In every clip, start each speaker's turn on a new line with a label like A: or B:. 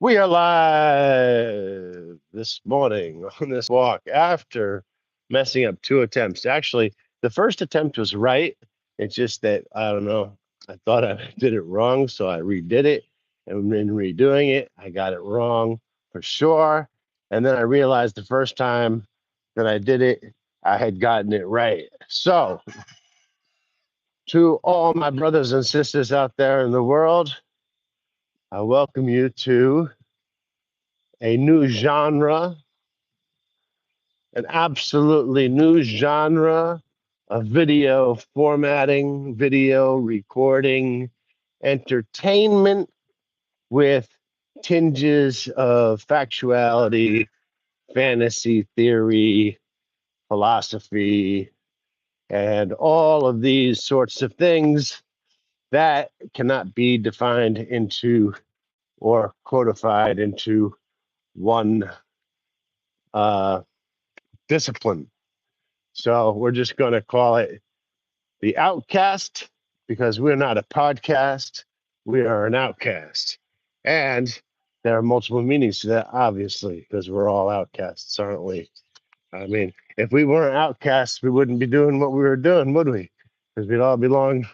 A: We are live this morning on this walk after messing up two attempts. Actually, the first attempt was right. It's just that I don't know. I thought I did it wrong, so I redid it. And in redoing it, I got it wrong for sure. And then I realized the first time that I did it, I had gotten it right. So, to all my brothers and sisters out there in the world, I welcome you to a new genre, an absolutely new genre of video formatting, video recording, entertainment with tinges of factuality, fantasy theory, philosophy, and all of these sorts of things that cannot be defined into or codified into one uh, discipline. So we're just going to call it the Outcast because we're not a podcast. We are an outcast. And there are multiple meanings to that, obviously, because we're all outcasts, aren't we? I mean, if we weren't outcasts, we wouldn't be doing what we were doing, would we? Because we'd all belong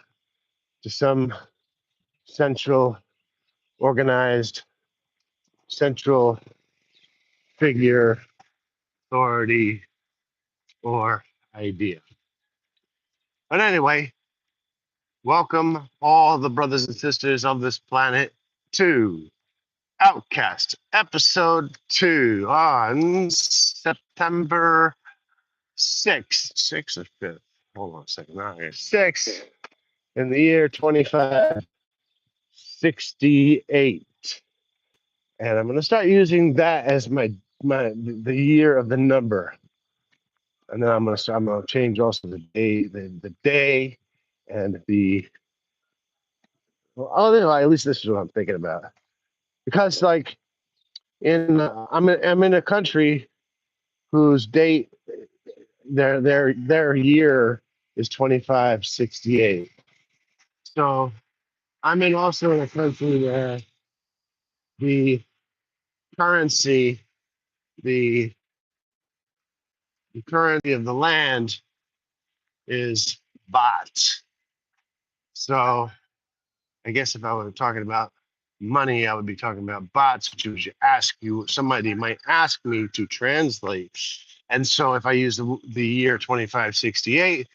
A: to some central, organized, central figure, authority, or idea. But anyway, welcome all the brothers and sisters of this planet to Outcast episode 2 on September 6th. 6th or 5th? Hold on a second. Now here. 6th in the year 2568. And I'm going to start using that as the year of the number. And then I'm going to change also the day and the well, at least this is what I'm thinking about. Because like I'm in a country whose date their year is 2568. So I'm in also in a country where the currency, the, the currency of the land is baht. So I guess if I were talking about money, I would be talking about bots, which would somebody might ask me to translate. And so if I use the year 2568,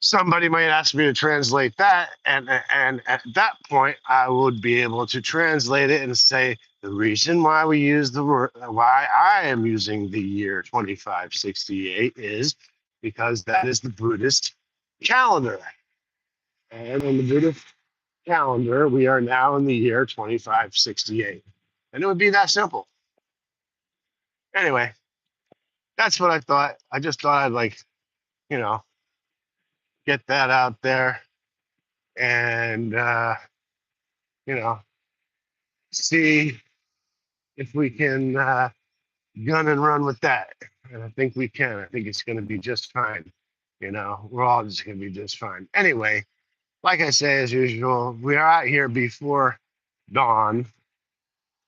A: somebody might ask me to translate that. And at that point, I would be able to translate it and say, the reason why we use the word, why I am using the year 2568 is because that is the Buddhist calendar. And on the Buddhist calendar, we are now in the year 2568. And it would be that simple. Anyway, that's what I thought. I just thought I'd you know, get that out there and, see if we can gun and run with that. And I think we can. I think it's going to be just fine. We're all just going to be just fine. Anyway, like I say, as usual, we are out here before dawn.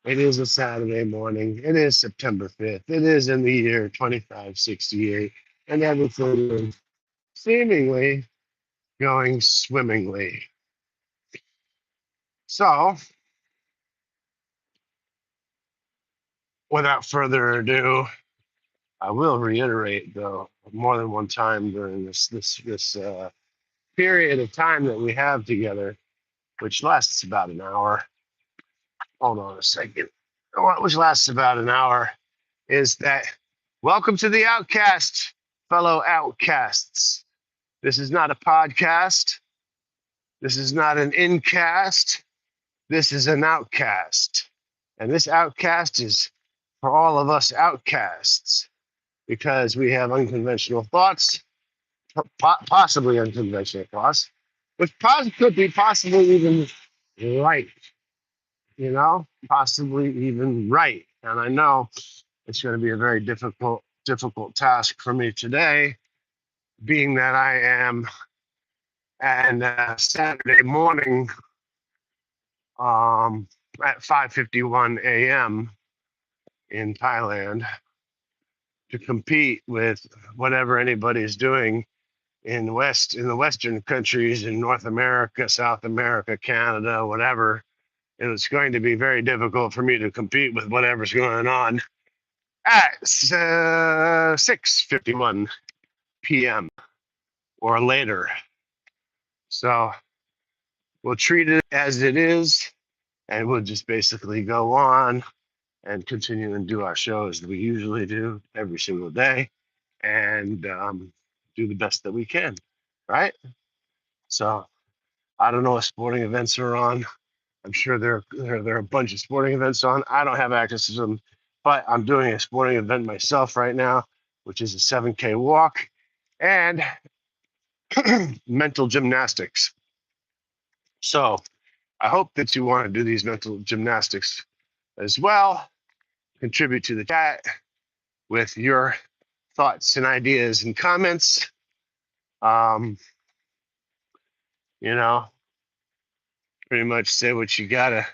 A: It is a Saturday morning. It is September 5th. It is in the year 2568. And everything is seemingly going swimmingly. So, without further ado, I will reiterate, though, more than one time during this period of time that we have together, which lasts about an hour. Hold on a second. Which lasts about an hour, is that welcome to the Outcast, fellow outcasts. This is not a podcast. This is not an incast. This is an outcast. And this outcast is for all of us outcasts because we have unconventional thoughts, possibly unconventional thoughts, which could be possibly even right, possibly even right. And I know it's going to be a very difficult task for me today, being that I am and Saturday morning, at 5:51 a.m. in Thailand to compete with whatever anybody's doing in the Western countries in North America, South America, Canada, whatever. And it's going to be very difficult for me to compete with whatever's going on at 6:51 p.m. or later. So we'll treat it as it is, and we'll just basically go on and continue and do our shows that we usually do every single day, and do the best that we can, right? So I don't know what sporting events are on. I'm sure there are a bunch of sporting events on. I don't have access to them, but I'm doing a sporting event myself right now, which is a 7K walk and mental gymnastics. So I hope that you want to do these mental gymnastics as well. Contribute to the chat with your thoughts and ideas and comments. Um, you know, pretty much say what you gotta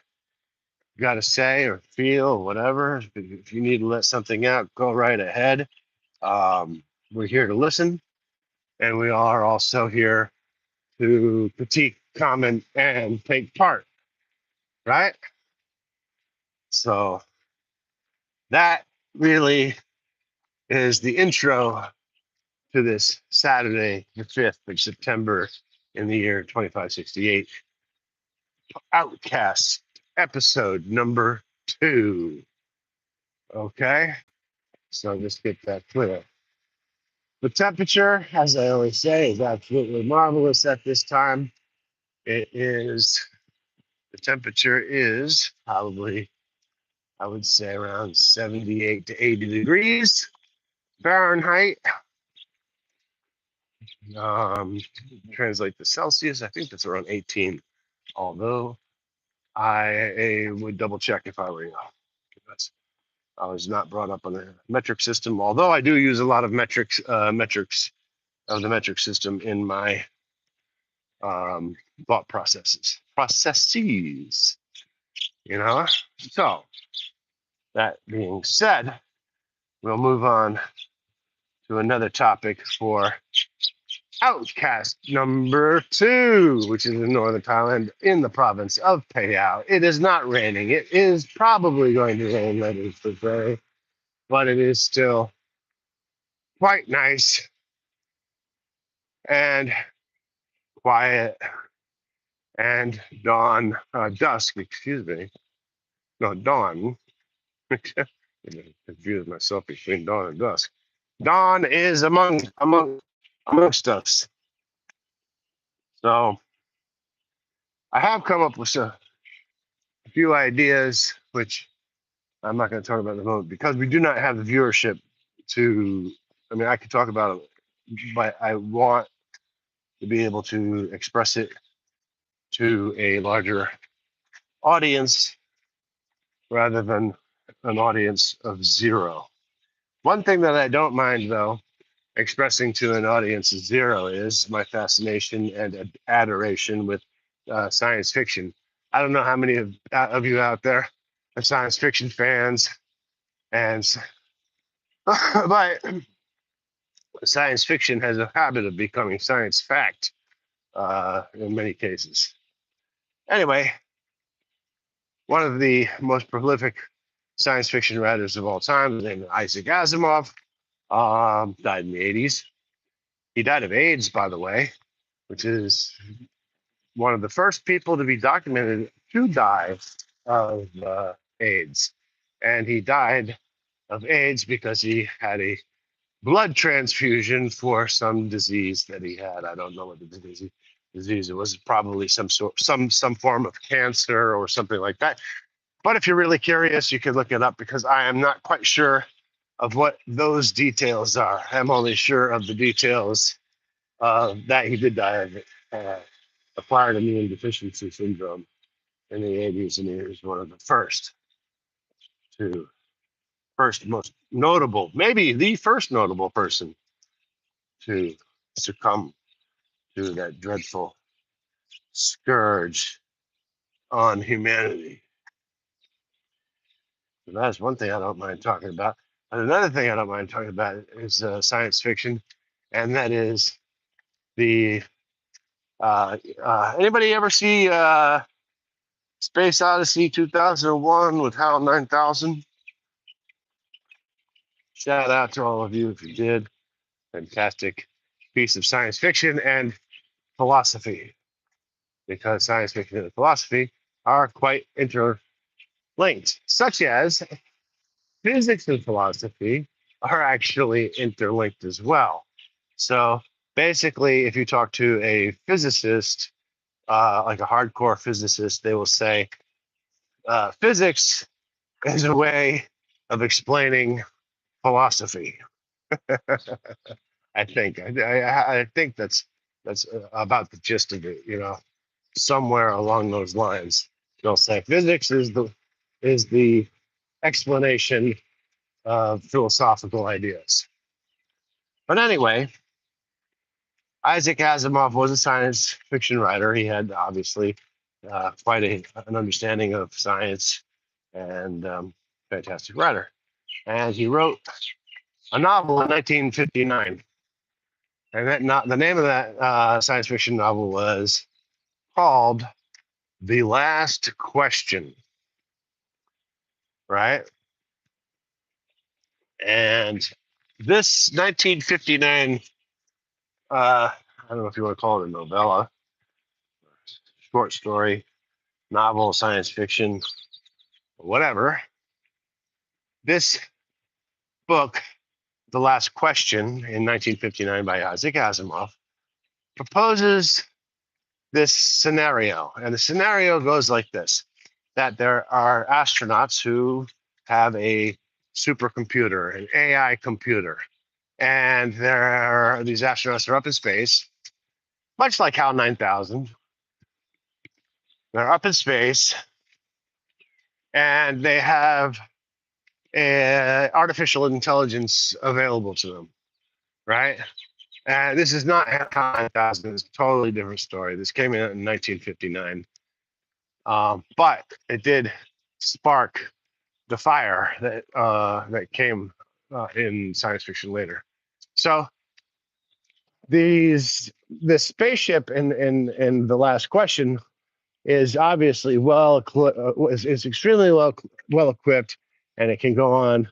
A: say or feel or whatever. If you need to let something out, go right ahead. We're here to listen, and we are also here to critique, comment, and take part. Right. So that really is the intro to this Saturday, the 5th of September in the year 2568. Outcast episode number 2. Okay. So just get that clear. The temperature, as I always say, is absolutely marvelous at this time. The temperature is probably, I would say, around 78 to 80 degrees Fahrenheit. Translate to Celsius, I think that's around 18. Although I would double check if I were you. Because I was not brought up on a metric system, although I do use a lot of metrics of the metric system in my thought processes. So that being said, we'll move on to another topic for Outcast number 2, which is in northern Thailand in the province of Pattaya. It is not raining. It is probably going to rain later today, but it is still quite nice and quiet and dusk, excuse me. No, dawn. I confused myself between dawn and dusk. Dawn is amongst us. So I have come up with a few ideas, which I'm not going to talk about at the moment because we do not have the viewership to. I mean, I could talk about it, but I want to be able to express it to a larger audience rather than an audience of 0. One thing that I don't mind, though, expressing to an audience of 0 is my fascination and adoration with science fiction. I don't know how many of you out there are science fiction fans, and but science fiction has a habit of becoming science fact in many cases. Anyway, one of the most prolific science fiction writers of all time, his name is Isaac Asimov, died in the 80s. He died of AIDS, by the way, which is one of the first people to be documented to die of AIDS. And he died of AIDS because he had a blood transfusion for some disease that he had. I don't know what the disease it was. Probably some form of cancer or something like that. But if you're really curious, you can look it up because I am not quite sure of what those details are. I'm only sure of the details that he did die of acquired immune deficiency syndrome in the 80s, and he was one of the most notable, maybe the first notable person to succumb to that dreadful scourge on humanity. And that's one thing I don't mind talking about. And another thing I don't mind talking about is science fiction, and that is the anybody ever see Space Odyssey 2001 with HAL 9000? Shout out to all of you if you did. Fantastic piece of science fiction and philosophy, because science fiction and philosophy are quite interlinked, such as physics and philosophy are actually interlinked as well. So basically, if you talk to a physicist, like a hardcore physicist, they will say physics is a way of explaining philosophy. I think that's about the gist of it. Somewhere along those lines, they'll say physics is the explanation of philosophical ideas. But anyway, Isaac Asimov was a science fiction writer. He had obviously quite an understanding of science, and fantastic writer. And he wrote a novel in 1959, and the name of that science fiction novel was called "The Last Question." Right, and this 1959, I don't know if you want to call it a novella, short story, novel, science fiction, whatever. This book, The Last Question, in 1959 by Isaac Asimov, proposes this scenario. And the scenario goes like this: that there are astronauts who have a supercomputer, an AI computer. And these astronauts are up in space, much like HAL 9000. They're up in space, and they have artificial intelligence available to them, right? And this is not HAL 9000. It's a totally different story. This came out in 1959. But it did spark the fire that came in science fiction later. So this spaceship in The Last Question is obviously is extremely well equipped, and it can go on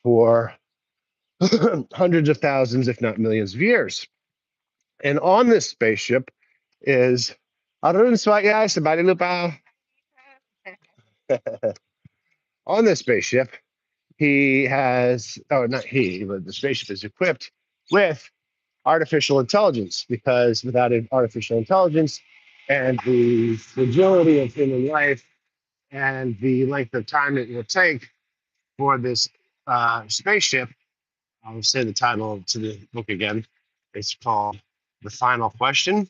A: for hundreds of thousands, if not millions of years. And on this spaceship is on this spaceship, he has, oh, not he, but the spaceship is equipped with artificial intelligence, because without artificial intelligence and the fragility of human life and the length of time it will take for this spaceship, I'll say the title to the book again. It's called The Final Question,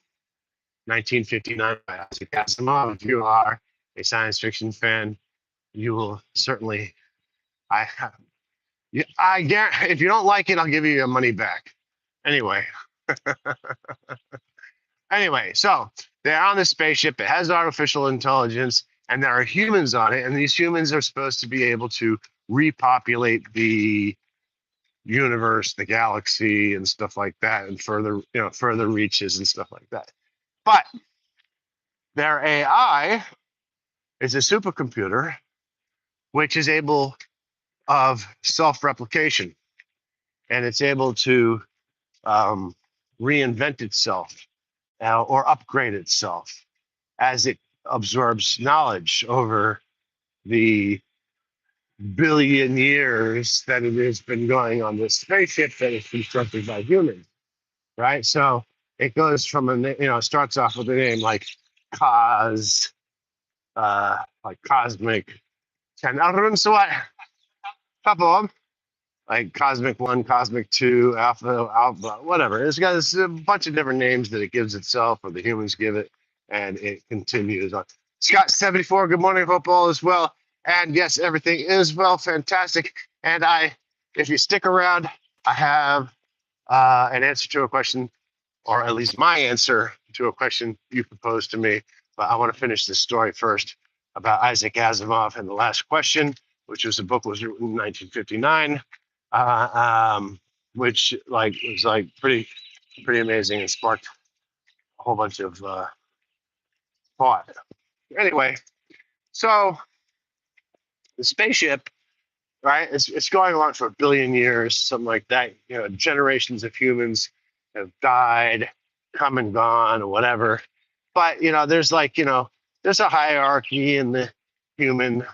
A: 1959 by Isaac Asimov. If you are a science fiction fan, you will certainly, I guarantee, if you don't like it, I'll give you your money back. Anyway, so they're on this spaceship. It has artificial intelligence, and there are humans on it, and these humans are supposed to be able to repopulate the universe, the galaxy, and stuff like that, and further reaches and stuff like that. But their AI is a supercomputer, which is able of self-replication, and it's able to reinvent itself or upgrade itself as it absorbs knowledge over the billion years that it has been going on this spaceship that is constructed by humans, right? So it goes from starts off with a name like like cosmic, like Cosmic 1, Cosmic 2, Alpha, whatever. It's got a bunch of different names that it gives itself, or the humans give it, and it continues on. Scott 74, good morning, hope all is well. And yes, everything is well, fantastic. And if you stick around, I have an answer to a question, or at least my answer to a question you proposed to me. But I want to finish this story first about Isaac Asimov and The Last Question which was a book was written in 1959, which like was like pretty amazing and sparked a whole bunch of thought. Anyway, so the spaceship, right? It's going along for 1 billion years, something like that. You know, generations of humans have died, come and gone, or whatever. But you know, there's like there's a hierarchy in the human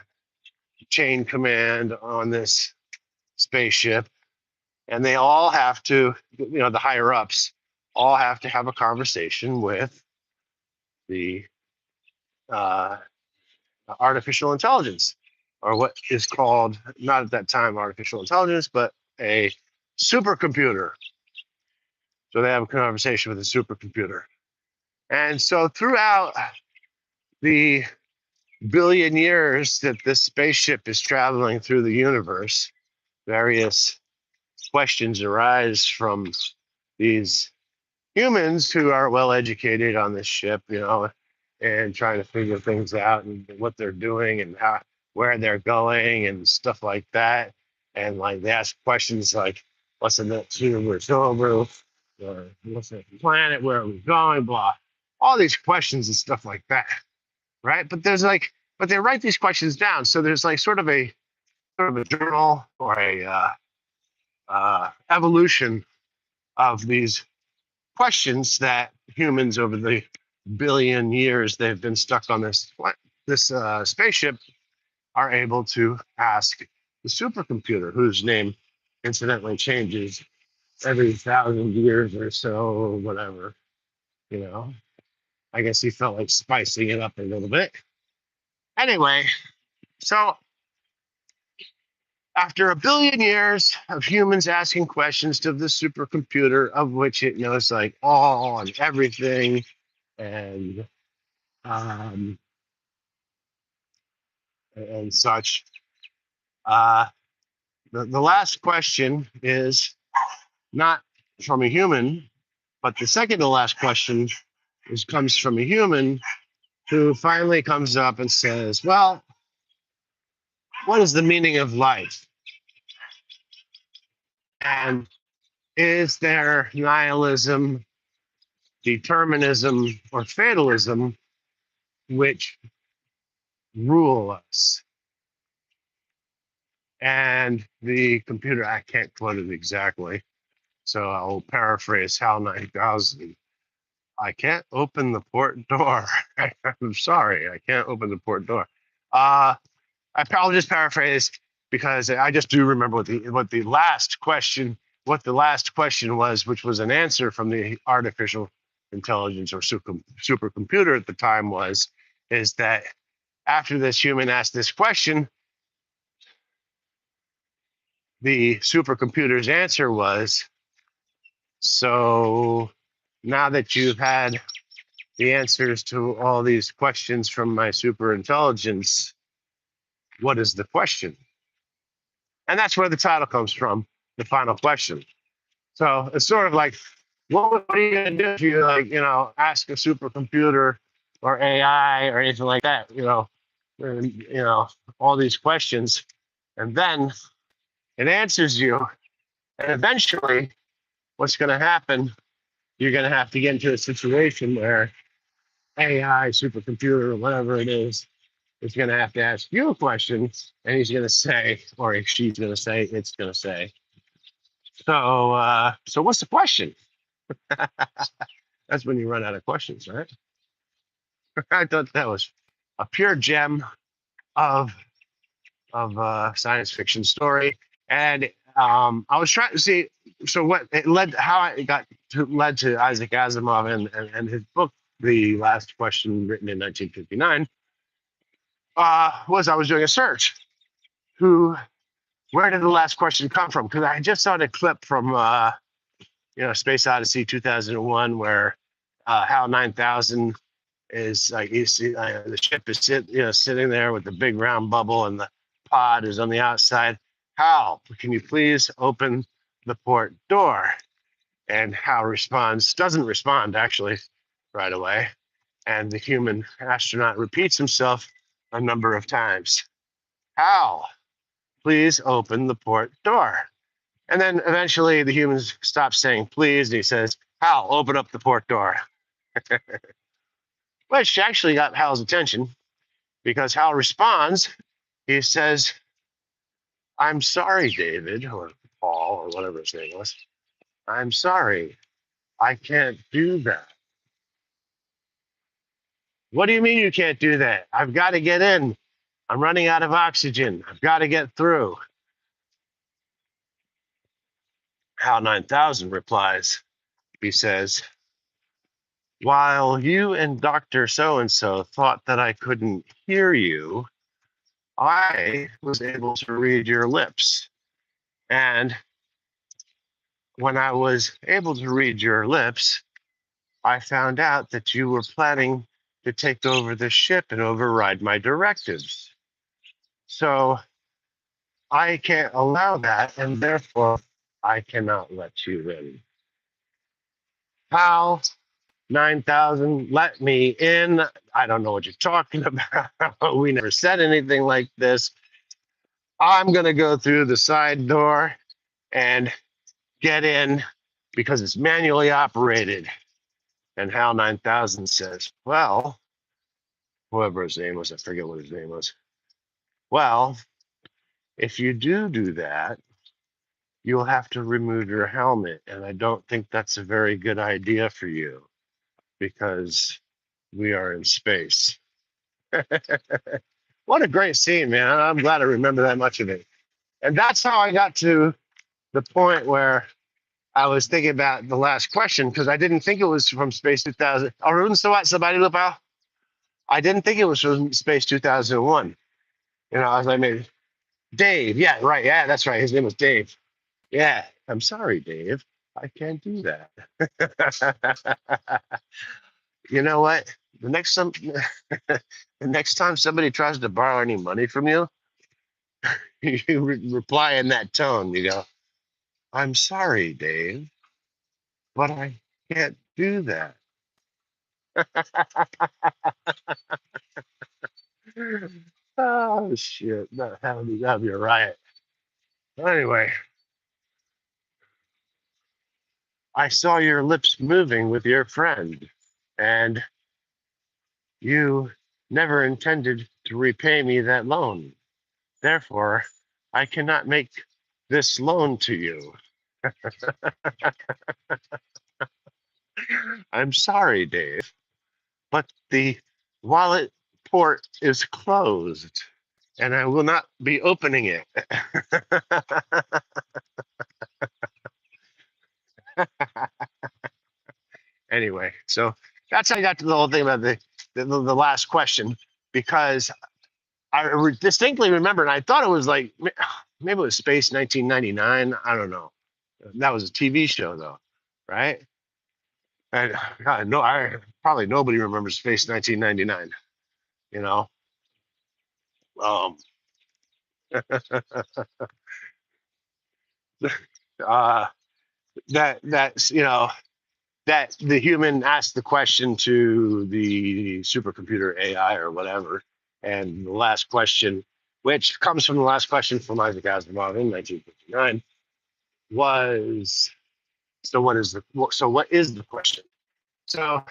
A: chain command on this spaceship, and they all have to, the higher ups all have to have a conversation with the uh, artificial intelligence, or what is called, not at that time artificial intelligence, but a supercomputer. So they have a conversation with a supercomputer. And so throughout the billion years that this spaceship is traveling through the universe, various questions arise from these humans who are well educated on this ship, and trying to figure things out and what they're doing and where they're going and stuff like that. And like they ask questions like, what's the next universe over? Or what's the planet? Where are we going? Blah. All these questions and stuff like that. Right. But they write these questions down. So there's like sort of a journal or a evolution of these questions that humans over the billion years they've been stuck on this spaceship are able to ask the supercomputer, whose name incidentally changes every 1,000 years or so, whatever. I guess he felt like spicing it up a little bit. Anyway, so after 1 billion years of humans asking questions to the supercomputer, of which it knows like all and everything, and such, the last question is not from a human, but the second to last question comes from a human who finally comes up and says, "Well, what is the meaning of life? And is there nihilism, determinism, or fatalism which rule us?" And the computer, I can't quote it exactly, so I'll paraphrase HAL 9000. I can't open the port door. I'm sorry, I can't open the port door. I probably just paraphrased because I just do remember what the last question was, which was an answer from the artificial intelligence or supercomputer at the time is that after this human asked this question, the supercomputer's answer was, "So now that you've had the answers to all these questions from my super intelligence, what is the question?" And that's where the title comes from, the final question. So it's sort of like, what are you going to do if you ask a supercomputer or AI or anything like that, all these questions, and then it answers you, and eventually what's going to happen, you're going to have to get into a situation where AI, supercomputer, or whatever it is going to have to ask you a question, and he's going to say, or she's going to say, it's going to say, so what's the question? That's when you run out of questions, right? I thought that was a pure gem of science fiction story, and I was trying to see. So what it led, how it led to Isaac Asimov and his book, The Last Question, written in 1959, was I was doing a search. Where did the last question come from? Because I just saw a clip from Space Odyssey 2001, where HAL 9000 is like, you see the ship is sitting there with the big round bubble, and the pod is on the outside. "Hal, can you please open the port door?" And Hal doesn't respond actually right away. And the human astronaut repeats himself a number of times. "Hal, please open the port door. And then eventually the humans stop saying please, and he says, Hal, open up the port door. Which actually got Hal's attention because Hal responds. He says, I'm sorry, David, or Paul, or whatever his name was. I'm sorry. I can't do that. What do you mean you can't do that? I've got to get in. I'm running out of oxygen. I've got to get through. Hal 9000 replies. He says, while you and Dr. So-and-so thought that I couldn't hear you, I was able to read your lips. And when I was able to read your lips, I found out that you were planning to take over the ship and override my directives. So I can't allow that, and therefore I cannot let you in. Hal 9000, let me in. I don't know what you're talking about. We never said anything like this. I'm going to go through the side door and get in because it's manually operated. And Hal 9000 says, well, whoever his name was, I forget what his name was. Well, if you do that, you'll have to remove your helmet. And I don't think that's a very good idea for you because we are in space. What a great scene, man. I'm glad I remember that much of it. And that's how I got to the point where I was thinking about the last question because I didn't think it was from Space 2000. Arun Sawat Sabadi Lupao. I didn't think it was from Space 2001. You know, I was like, maybe Dave. Yeah, right. Yeah, that's right. His name was Dave. Yeah. I'm sorry, Dave. I can't do that. You know what? The next some the next time somebody tries to borrow any money from you, you reply in that tone. You go, I'm sorry, Dave, but I can't do that. Oh shit. That'd be a riot. Anyway, I saw your lips moving with your friend, and you never intended to repay me that loan. Therefore, I cannot make this loan to you. I'm sorry, Dave, but the wallet port is closed and I will not be opening it. Anyway, so that's how I got to the whole thing about the last question because distinctly remember, and I thought it was like maybe it was Space 1999. I don't know. That was a TV show though, right? And God, no, I probably nobody remembers Space 1999. You know, um, uh, that's that the human asked the question to the supercomputer AI or whatever, and the last question, which comes from the last question from Isaac Asimov in 1959, was what is the question? So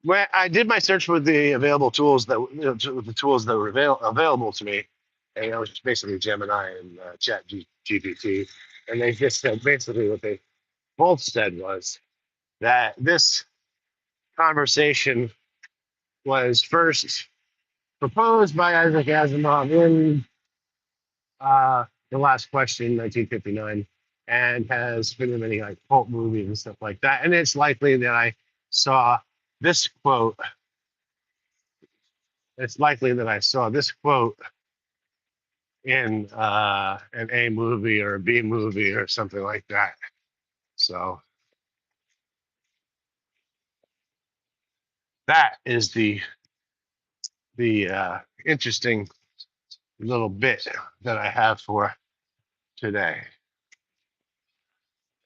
A: when I did my search with the available tools the tools that were available to me, and it was basically Gemini and Chat GPT, and they just said basically what they both said was that this conversation was first proposed by Isaac Asimov in The Last Question, 1959, and has been in many like cult movies and stuff like that. And it's likely that I saw this quote. It's likely that I saw this quote in an A movie or a B movie or something like that. So that is the interesting little bit that I have for today.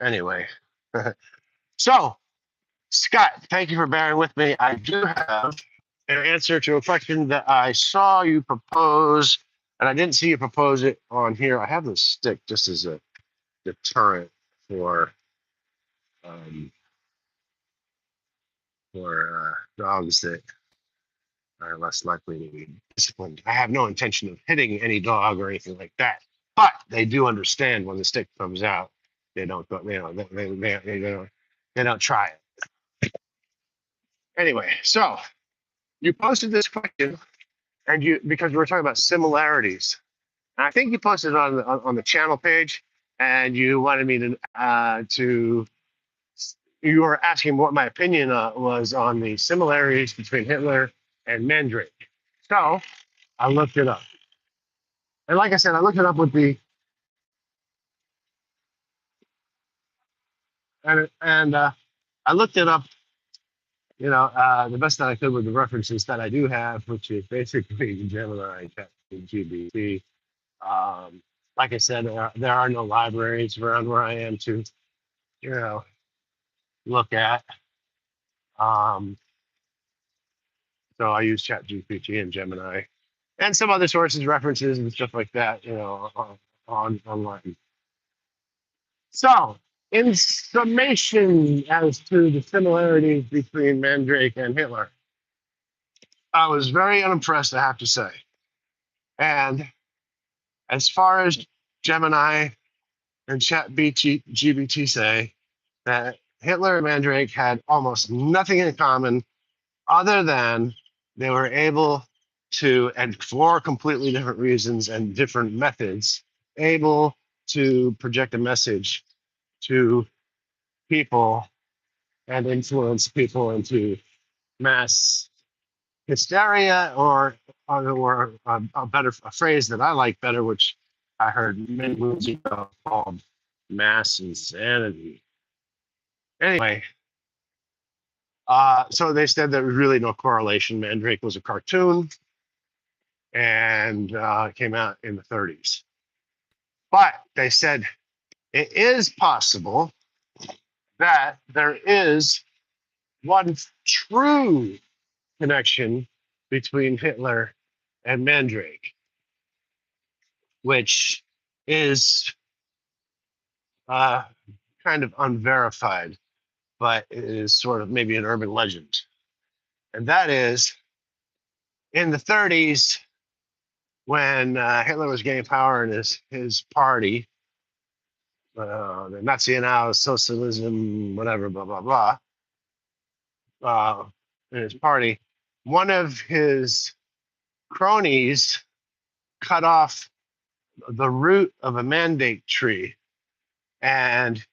A: Anyway, so Scott, thank you for bearing with me. I do have an answer to a question that I saw you propose And I didn't see you propose it on here. I have this stick just as a deterrent for um, dogs that are less likely to be disciplined. I have no intention of hitting any dog or anything like that, but they do understand when the stick comes out. They don't go, they don't try it. Anyway, so you posted this question, and you because we were talking about similarities. And I think you posted it on the channel page, and you wanted me to you were asking what my opinion was on the similarities between Hitler and Mandrake. So I looked it up. And like I said, I looked it up with the and I looked it up, the best that I could with the references that I do have, which is basically Gemini, ChatGPT. Like I said, there are no libraries around where I am to, you know, look at. Um, so I use ChatGPT and Gemini, and some other sources, references, and stuff like that, online. So, in summation, as to the similarities between Mandrake and Hitler, I was very unimpressed, I have to say. And as far as Gemini and ChatGPT say, that Hitler and Mandrake had almost nothing in common other than they were able to, and for completely different reasons and different methods, able to project a message to people and influence people into mass hysteria, or a phrase that I like better, which I heard many moons ago, called mass insanity. Anyway, so they said there was really no correlation. Mandrake was a cartoon and came out in the 30s. But they said it is possible that there is one true connection between Hitler and Mandrake, which is uh, kind of unverified, but it is sort of maybe an urban legend. And that is in the 30s, when Hitler was gaining power in his party, the Nazi socialism, whatever, blah, blah, blah, in his party, one of his cronies cut off the root of a mandate tree and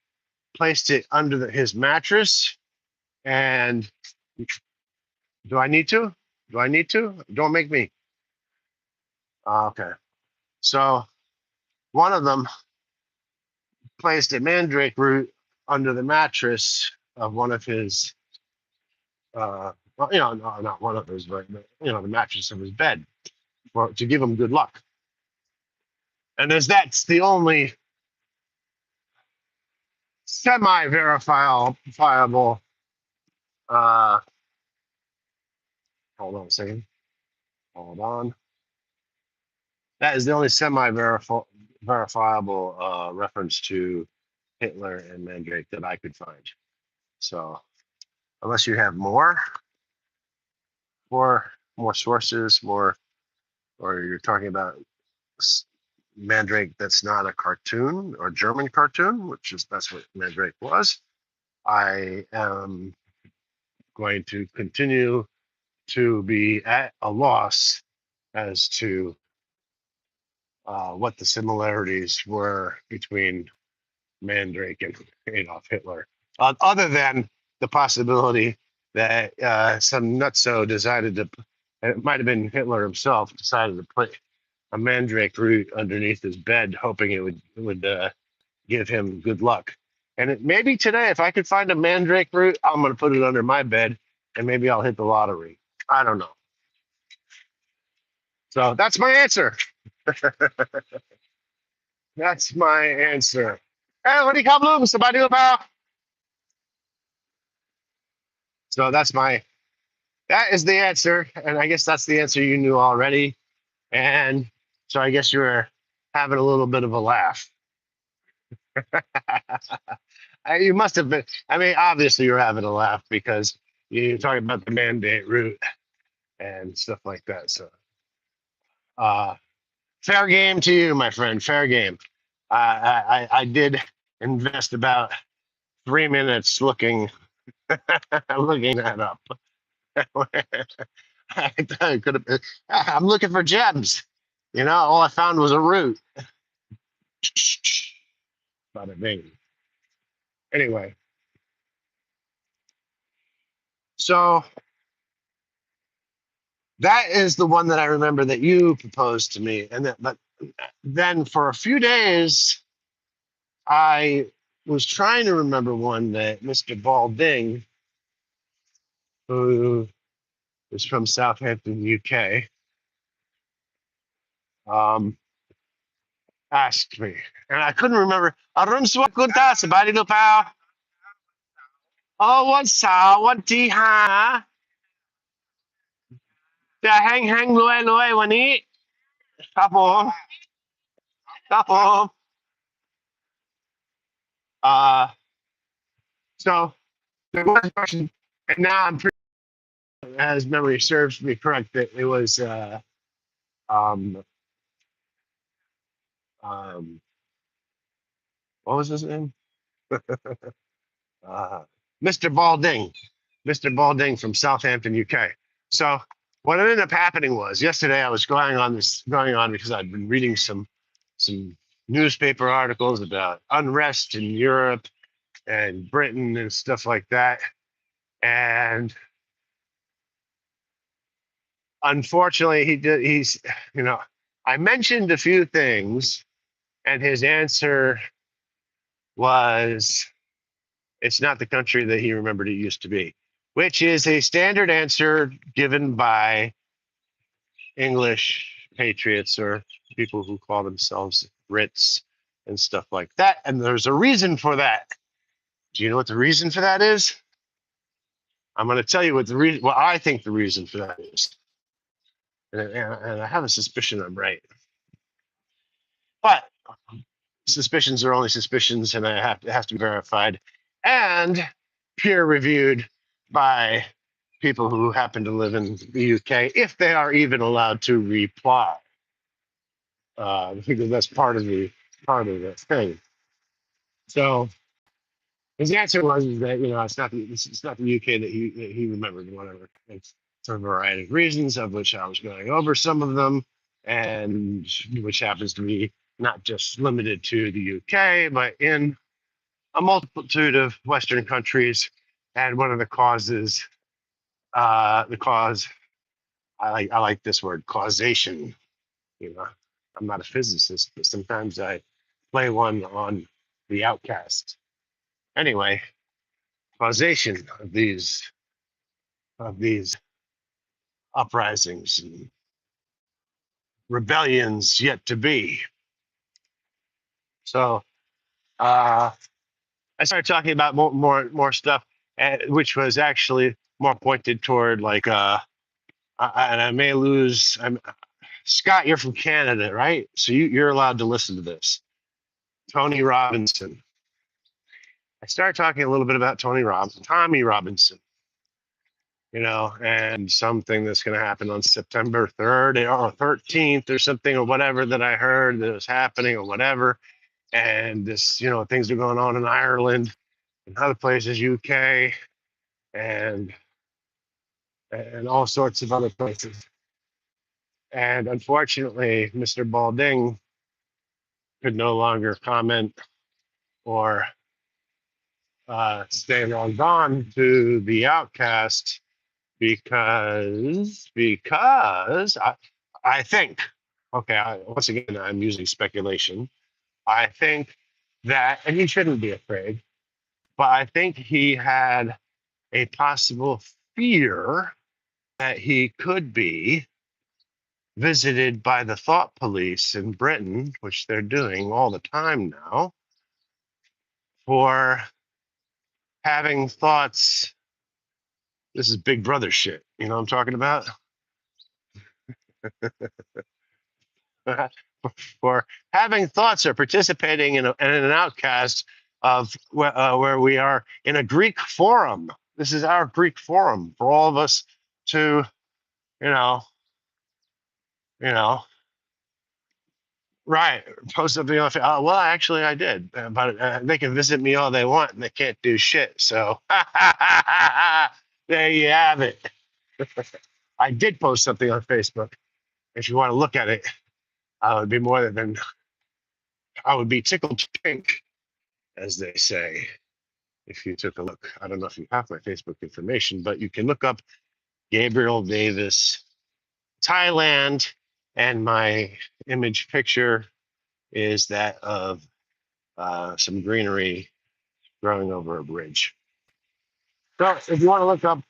A: placed it under his mattress. And do I need to? Do I need to? Don't make me. Okay. So one of them placed a mandrake root under the mattress of one of his, well, no, not one of his, but the mattress of his bed, to give him good luck. And as that's the only semi-verifiable, hold on a second, hold on. That is the only semi-verifiable reference to Hitler and Mandrake that I could find. So unless you have more sources, or you're talking about Mandrake that's not a cartoon or German cartoon, that's what Mandrake was, I am going to continue to be at a loss as to what the similarities were between Mandrake and Adolf Hitler, other than the possibility that some nutso decided to, and it might have been Hitler himself, decided to put a mandrake root underneath his bed, hoping it would give him good luck. And maybe today, if I could find a mandrake root, I'm going to put it under my bed, and maybe I'll hit the lottery. I don't know. So that's my answer. That's my answer. Hey, what do you come look? Somebody about. So that is the answer, and I guess that's the answer you knew already. And So I guess you were having a little bit of a laugh. You must have been. I mean, obviously you're having a laugh because you're talking about the mandate route and stuff like that. So, uh, fair game to you, my friend. Fair game. I did invest about 3 minutes looking that up. I could have been, I'm looking for gems. All I found was a root. Bada bing. Anyway, so that is the one that I remember that you proposed to me, but then for a few days I was trying to remember one that Mr. Balding, who is from Southampton, UK, um, asked me, and I couldn't remember. Arum swakunta sa bali no pa. Oh, one sa, one ti ha. Ja hang hang loy loy วันนี้ครับผมครับผม Uh, so there was a question, and now I'm pretty, as memory serves me correct, that it was um, um, what was his name? uh, Mr. Balding, Mr. Balding from Southampton, UK. So what ended up happening was yesterday I was going on because I'd been reading some newspaper articles about unrest in Europe and Britain and stuff like that. And unfortunately, you know, I mentioned a few things, and his answer was, it's not the country that he remembered it used to be, which is a standard answer given by English patriots or people who call themselves Brits and stuff like that. And there's a reason for that. Do you know what the reason for that is? I'm going to tell you what I think the reason for that is. And I have a suspicion I'm right. But suspicions are only suspicions, and it has to be verified and peer reviewed by people who happen to live in the UK, if they are even allowed to reply, because that's part of the thing. So his answer was that it's not the UK that he remembered, whatever. It's for a variety of reasons, of which I was going over some of them, and which happens to be not just limited to the UK, but in a multitude of Western countries. And one of the causes, the cause, I like this word, causation. You know, I'm not a physicist, but sometimes I play one on the Outcast. Anyway, causation of these uprisings and rebellions yet to be. So I started talking about more stuff, which was actually more pointed toward like and I may lose. Scott, you're from Canada, right? So you're allowed to listen to this. Tony Robinson. I started talking a little bit about Tommy Robinson, and something that's going to happen on September 3rd or 13th or something or whatever that I heard that was happening or whatever. And this, things are going on in Ireland and other places, UK, and all sorts of other places. And unfortunately, Mr. Balding could no longer comment or stay long on to the Outcast because I think, okay, once again I'm using speculation. I think that, and he shouldn't be afraid, but I think he had a possible fear that he could be visited by the thought police in Britain, which they're doing all the time now, for having thoughts. This is Big Brother shit. You know what I'm talking about? for having thoughts or participating in an outcast of where we are in a Greek forum. This is our Greek forum for all of us to, you know, you know, right, post something on. Well, actually, I did, but they can visit me all they want, and they can't do shit. So there you have it. I did post something on Facebook. If you want to look at it, I would be more than I would be tickled pink, as they say. If you took a look, I don't know if you have my Facebook information, but you can look up Gabriel Davis, Thailand, and my image picture is that of some greenery growing over a bridge. So if you want to look up,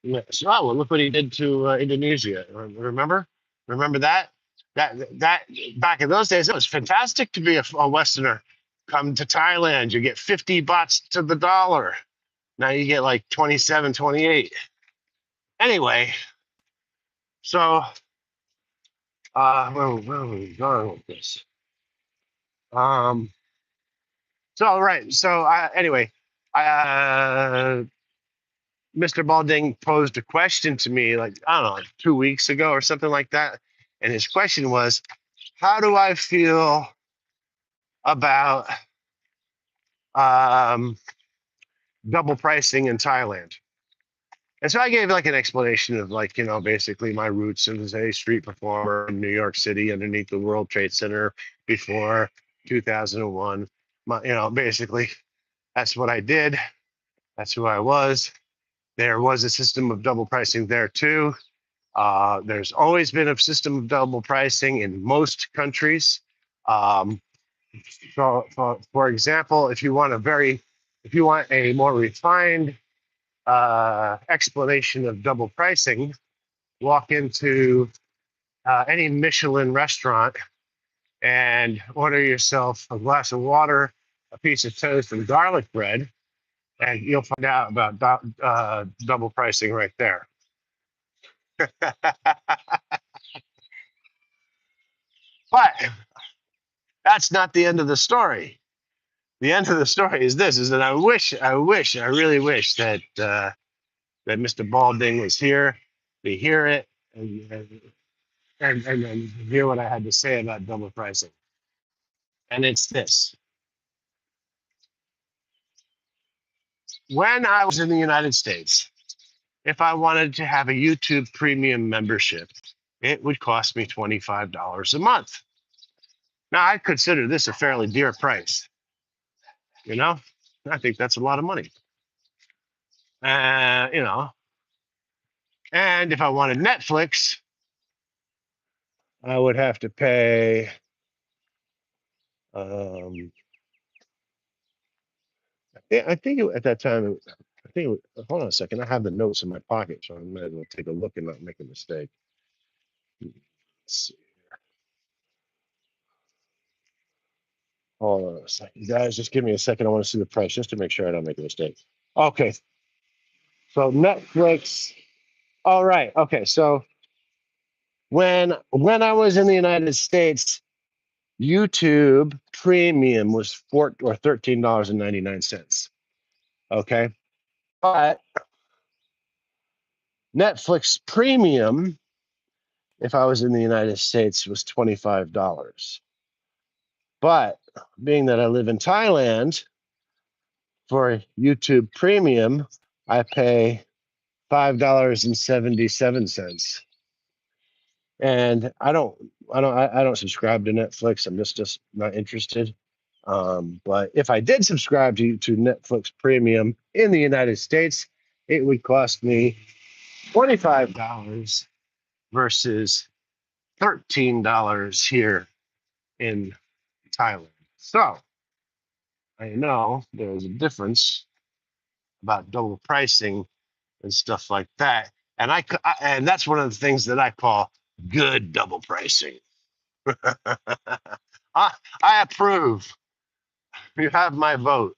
A: well, look what he did to Indonesia. Remember that? That back in those days, it was fantastic to be a Westerner. Come to Thailand, you get 50 bahts to the dollar. Now you get like 27, 28. Anyway, so where are we going with this? So right, so anyway, Mr. Balding posed a question to me like, I don't know, like 2 weeks ago or something like that. And his question was, how do I feel about um, double pricing in Thailand? And so I gave like an explanation of like, basically my roots as a street performer in New York City underneath the World Trade Center before 2001. Basically that's what I did. That's who I was. There was a system of double pricing there too. There's always been a system of double pricing in most countries. So, for example, if you want a more refined explanation of double pricing, walk into any Michelin restaurant and order yourself a glass of water, a piece of toast, and garlic bread, and you'll find out about double pricing right there. But that's not the end of the story. The end of the story is this: is that I really wish that that Mr. Balding was here to hear it and hear what I had to say about double pricing. And it's this: when I was in the United States, if I wanted to have a YouTube Premium membership, it would cost me $25 a month. Now, I consider this a fairly dear price. I think that's a lot of money. You know, and if I wanted Netflix, I would have to pay. I think at that time, hold on a second. I have the notes in my pocket, so I might as well take a look and not make a mistake. Let's see. Hold on a second, guys. Just give me a second. I want to see the price just to make sure I don't make a mistake. Okay. So Netflix. All right. Okay. So when I was in the United States, YouTube Premium was $13.99. Okay. But Netflix Premium, if I was in the United States, was $25. But being that I live in Thailand, for YouTube Premium, I pay $5.77. And I don't subscribe to Netflix. I'm just not interested. But if I did subscribe to Netflix Premium in the United States, it would cost me $25 versus $13 here in Thailand. So I know there's a difference about double pricing and stuff like that. And and that's one of the things that I call good double pricing. I approve. You have my vote.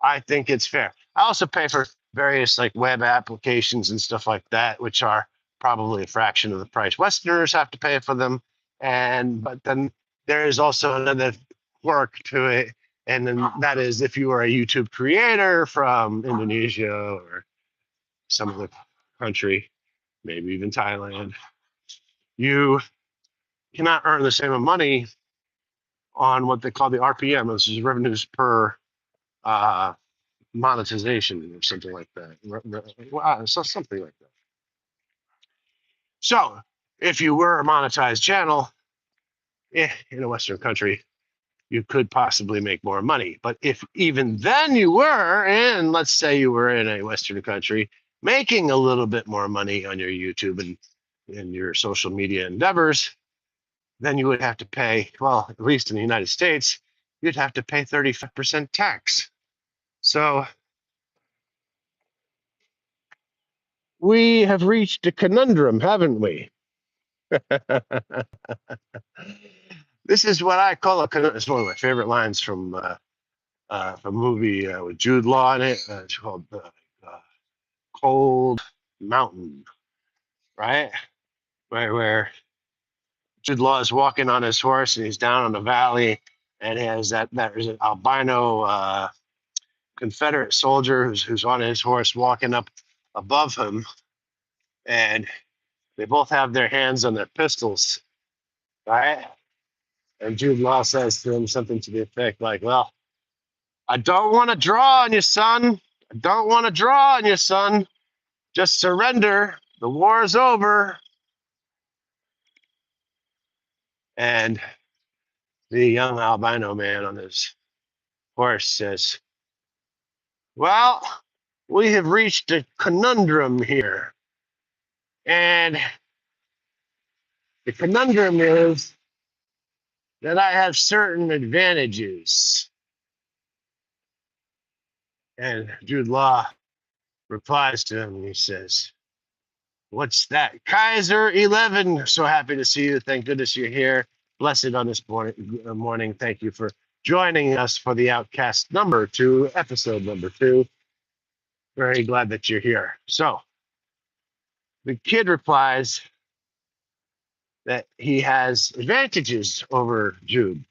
A: I think it's fair. I also pay for various like web applications and stuff like that, which are probably a fraction of the price Westerners have to pay for them. But then there is also another quirk to it, and then that is if you are a YouTube creator from Indonesia or some other country, maybe even Thailand, you cannot earn the same amount of money on what they call the RPM, which is revenues per uh, monetization or something like that. So something like that. So if you were a monetized channel in a Western country, you could possibly make more money. But if even then you were, and let's say you were in a Western country, making a little bit more money on your YouTube and your social media endeavors, then you would have to pay, well, at least in the United States, you'd have to pay 35% tax. So we have reached a conundrum, haven't we? This is what I call a conundrum. It's one of my favorite lines from a movie with Jude Law in it. It's called Cold Mountain, right? Where Jude Law is walking on his horse and he's down on the valley and he has that there's an albino Confederate soldier who's on his horse walking up above him, and they both have their hands on their pistols, right? And Jude Law says to him something to the effect like, "Well, I don't want to draw on you, son. I don't want to draw on you, son. Just surrender. The war is over." And the young albino man on his horse says, "Well, we have reached a conundrum here. And the conundrum is that I have certain advantages." And Jude Law replies to him and he says, "What's that? Kaiser 11. So happy to see you. Thank goodness you're here. Blessed on this morning. Thank you for joining us for the Outcast #2, episode #2. Very glad that you're here." So the kid replies that he has advantages over Jude.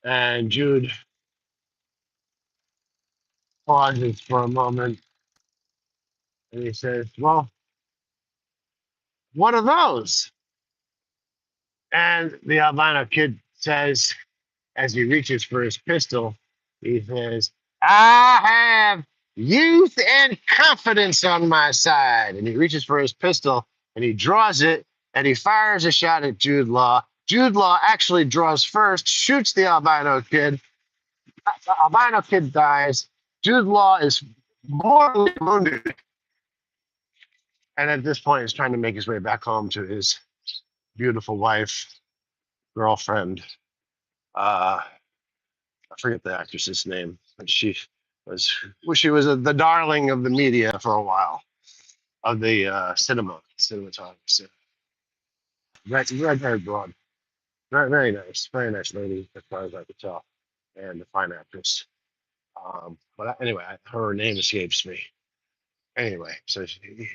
A: And Jude pauses for a moment and he says, "Well, what are those?" And the albino kid says, as he reaches for his pistol, he says, "I have youth and confidence on my side." And he reaches for his pistol and he draws it and he fires a shot at Jude Law. Jude Law actually draws first, shoots the albino kid. The albino kid dies. Jude Law is mortally wounded. And at this point, he's trying to make his way back home to his beautiful wife, girlfriend. I forget the actress's name, but was she was the darling of the media for a while, of the cinematography. Red-haired blonde, very nice lady as far as I could tell, and a fine actress. But anyway, her name escapes me. Anyway, so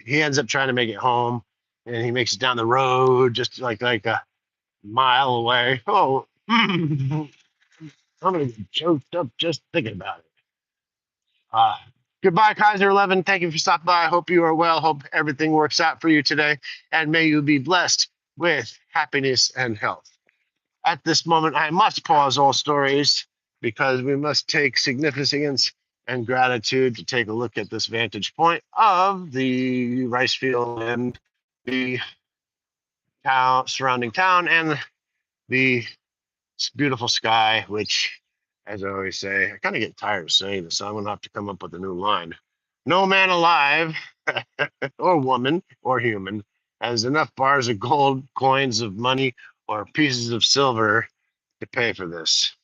A: he ends up trying to make it home, and he makes it down the road just like a mile away. Oh, I'm gonna get choked up just thinking about it. Uh, Goodbye, Kaiser 11. Thank you for stopping by. I hope you are well. Hope everything works out for you today. And may you be blessed with happiness and health. At this moment, I must pause all stories because we must take significance and gratitude to take a look at this vantage point of the rice field and the surrounding town and the beautiful sky, which, as I always say, I kind of get tired of saying this, so I'm going to have to come up with a new line. No man alive, or woman, or human, has enough bars of gold, coins of money, or pieces of silver to pay for this.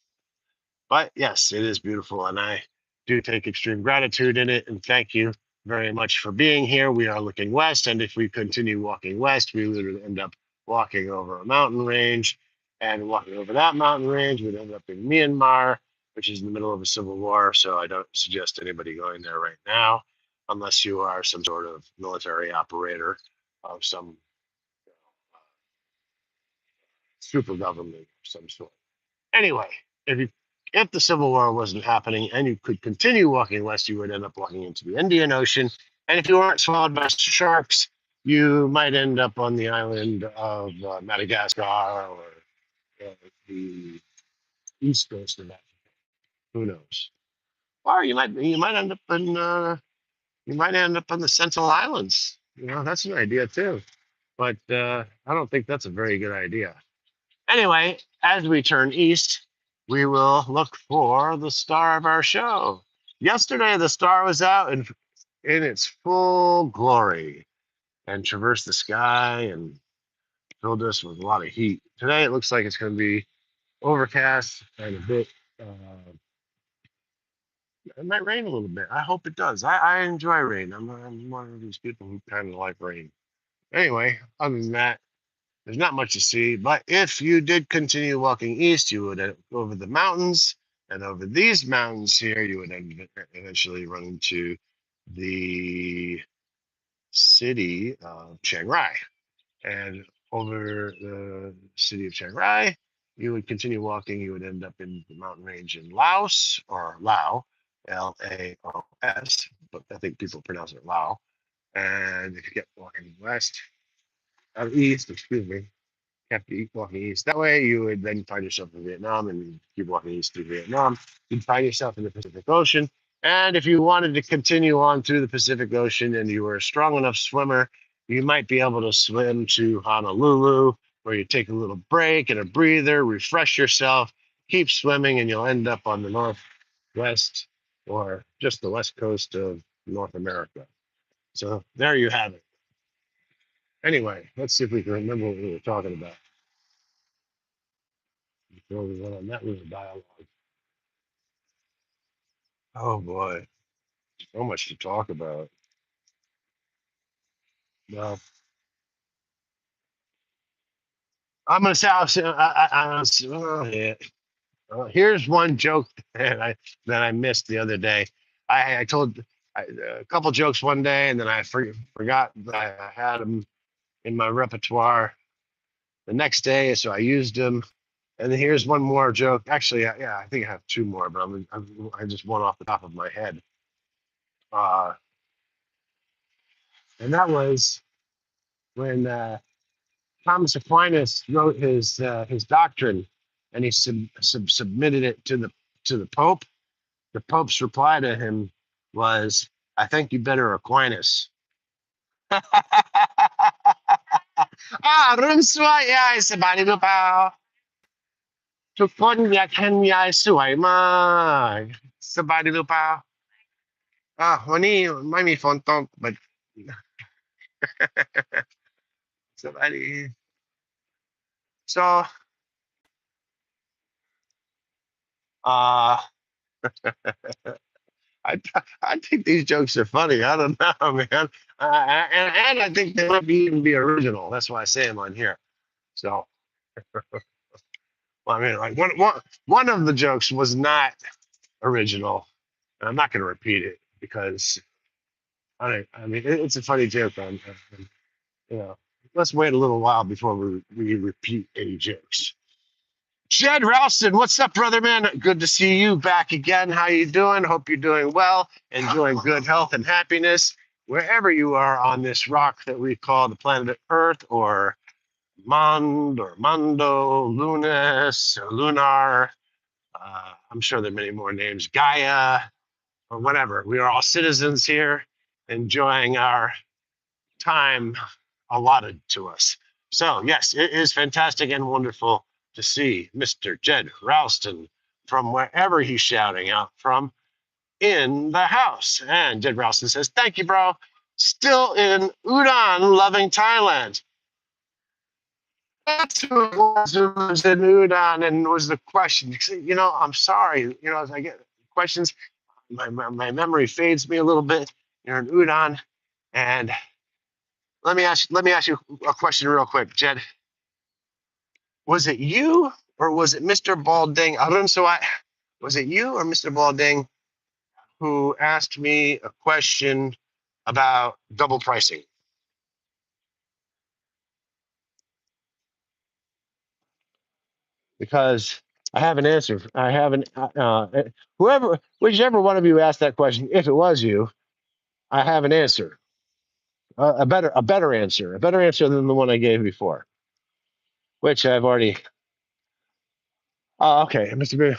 A: But yes, it is beautiful, and I do take extreme gratitude in it, and thank you very much for being here. We are looking west, and if we continue walking west, we would end up walking over a mountain range, and walking over that mountain range, we'd end up in Myanmar, which is in the middle of a civil war. So I don't suggest anybody going there right now, unless you are some sort of military operator of some super government of some sort. Anyway, if you if the Civil War wasn't happening and you could continue walking west, you would end up walking into the Indian Ocean. And if you weren't swallowed by sharks, you might end up on the island of Madagascar or the east coast of Africa. Who knows? Or you might end up in you might end up on the Central Islands. That's an idea too. But I don't think that's a very good idea. Anyway, as we turn east, we will look for the star of our show. Yesterday, the star was out in its full glory and traversed the sky and filled us with a lot of heat. Today, it looks like it's going to be overcast and a bit. It might rain a little bit. I hope it does. I enjoy rain. I'm one of these people who kind of like rain. Anyway, other than that, there's not much to see, but if you did continue walking east, you would go over the mountains, and over these mountains here, you would eventually run into the city of Chiang Rai. And over the city of Chiang Rai, you would continue walking, you would end up in the mountain range in Laos or Lao, Laos, but I think people pronounce it Lao. And if you get walking west, east, excuse me, kept walking east. That way, you would then find yourself in Vietnam and keep walking east through Vietnam. You'd find yourself in the Pacific Ocean. And if you wanted to continue on through the Pacific Ocean and you were a strong enough swimmer, you might be able to swim to Honolulu, where you take a little break and a breather, refresh yourself, keep swimming, and you'll end up on the northwest or just the west coast of North America. So there you have it. Anyway, let's see if we can remember what we were talking about before we went on that little dialogue. Oh boy, so much to talk about. Well, I'm gonna say, yeah. Here's one joke that I missed the other day. I told a couple jokes one day, and then I forgot that I had them in my repertoire the next day, so I used them. And then here's one more joke. Actually, yeah, I think I have two more, but I just one off the top of my head. Uh, and that was when Thomas Aquinas wrote his doctrine, and he submitted it to the Pope. The Pope's reply to him was, "I think you better Aquinas." Ah, rum swa yai sabani lupao. ทุกคนอยากเห็นยายสวยมากสบายดีหรือเปล่าวันนี้ไม่มีฝนตก but สบายดี so uh I I think these jokes are funny. I don't know, man. And I think they might even be original. That's why I say them on here. So, well, I mean, like one of the jokes was not original. And I'm not going to repeat it because I mean, it's a funny joke. You know, let's wait a little while before we repeat any jokes. Jed Ralston, what's up, brother man? Good to see you back again. How you doing? Hope you're doing well, enjoying good health and happiness wherever you are on this rock that we call the planet Earth, or Mond, or Mondo, Lunas, or Lunar. I'm sure there are many more names, Gaia, or whatever. We are all citizens here, enjoying our time allotted to us. So, yes, it is fantastic and wonderful to see Mr. Jed Ralston from wherever he's shouting out from in the house. And Jed Ralston says, "Thank you, bro. Still in Udon, loving Thailand." That's who it was who was in Udon and was the question. I'm sorry. As I get questions, my memory fades me a little bit. You're in Udon. And let me ask you a question real quick, Jed. Was it you or was it Mr. Balding? Was it you or Mr. Balding who asked me a question about double pricing? because I have an answer. I have an whoever, whichever one of you asked that question, if it was you, I have an answer, a better answer than the one I gave before, which I've already. Oh, okay, Mr.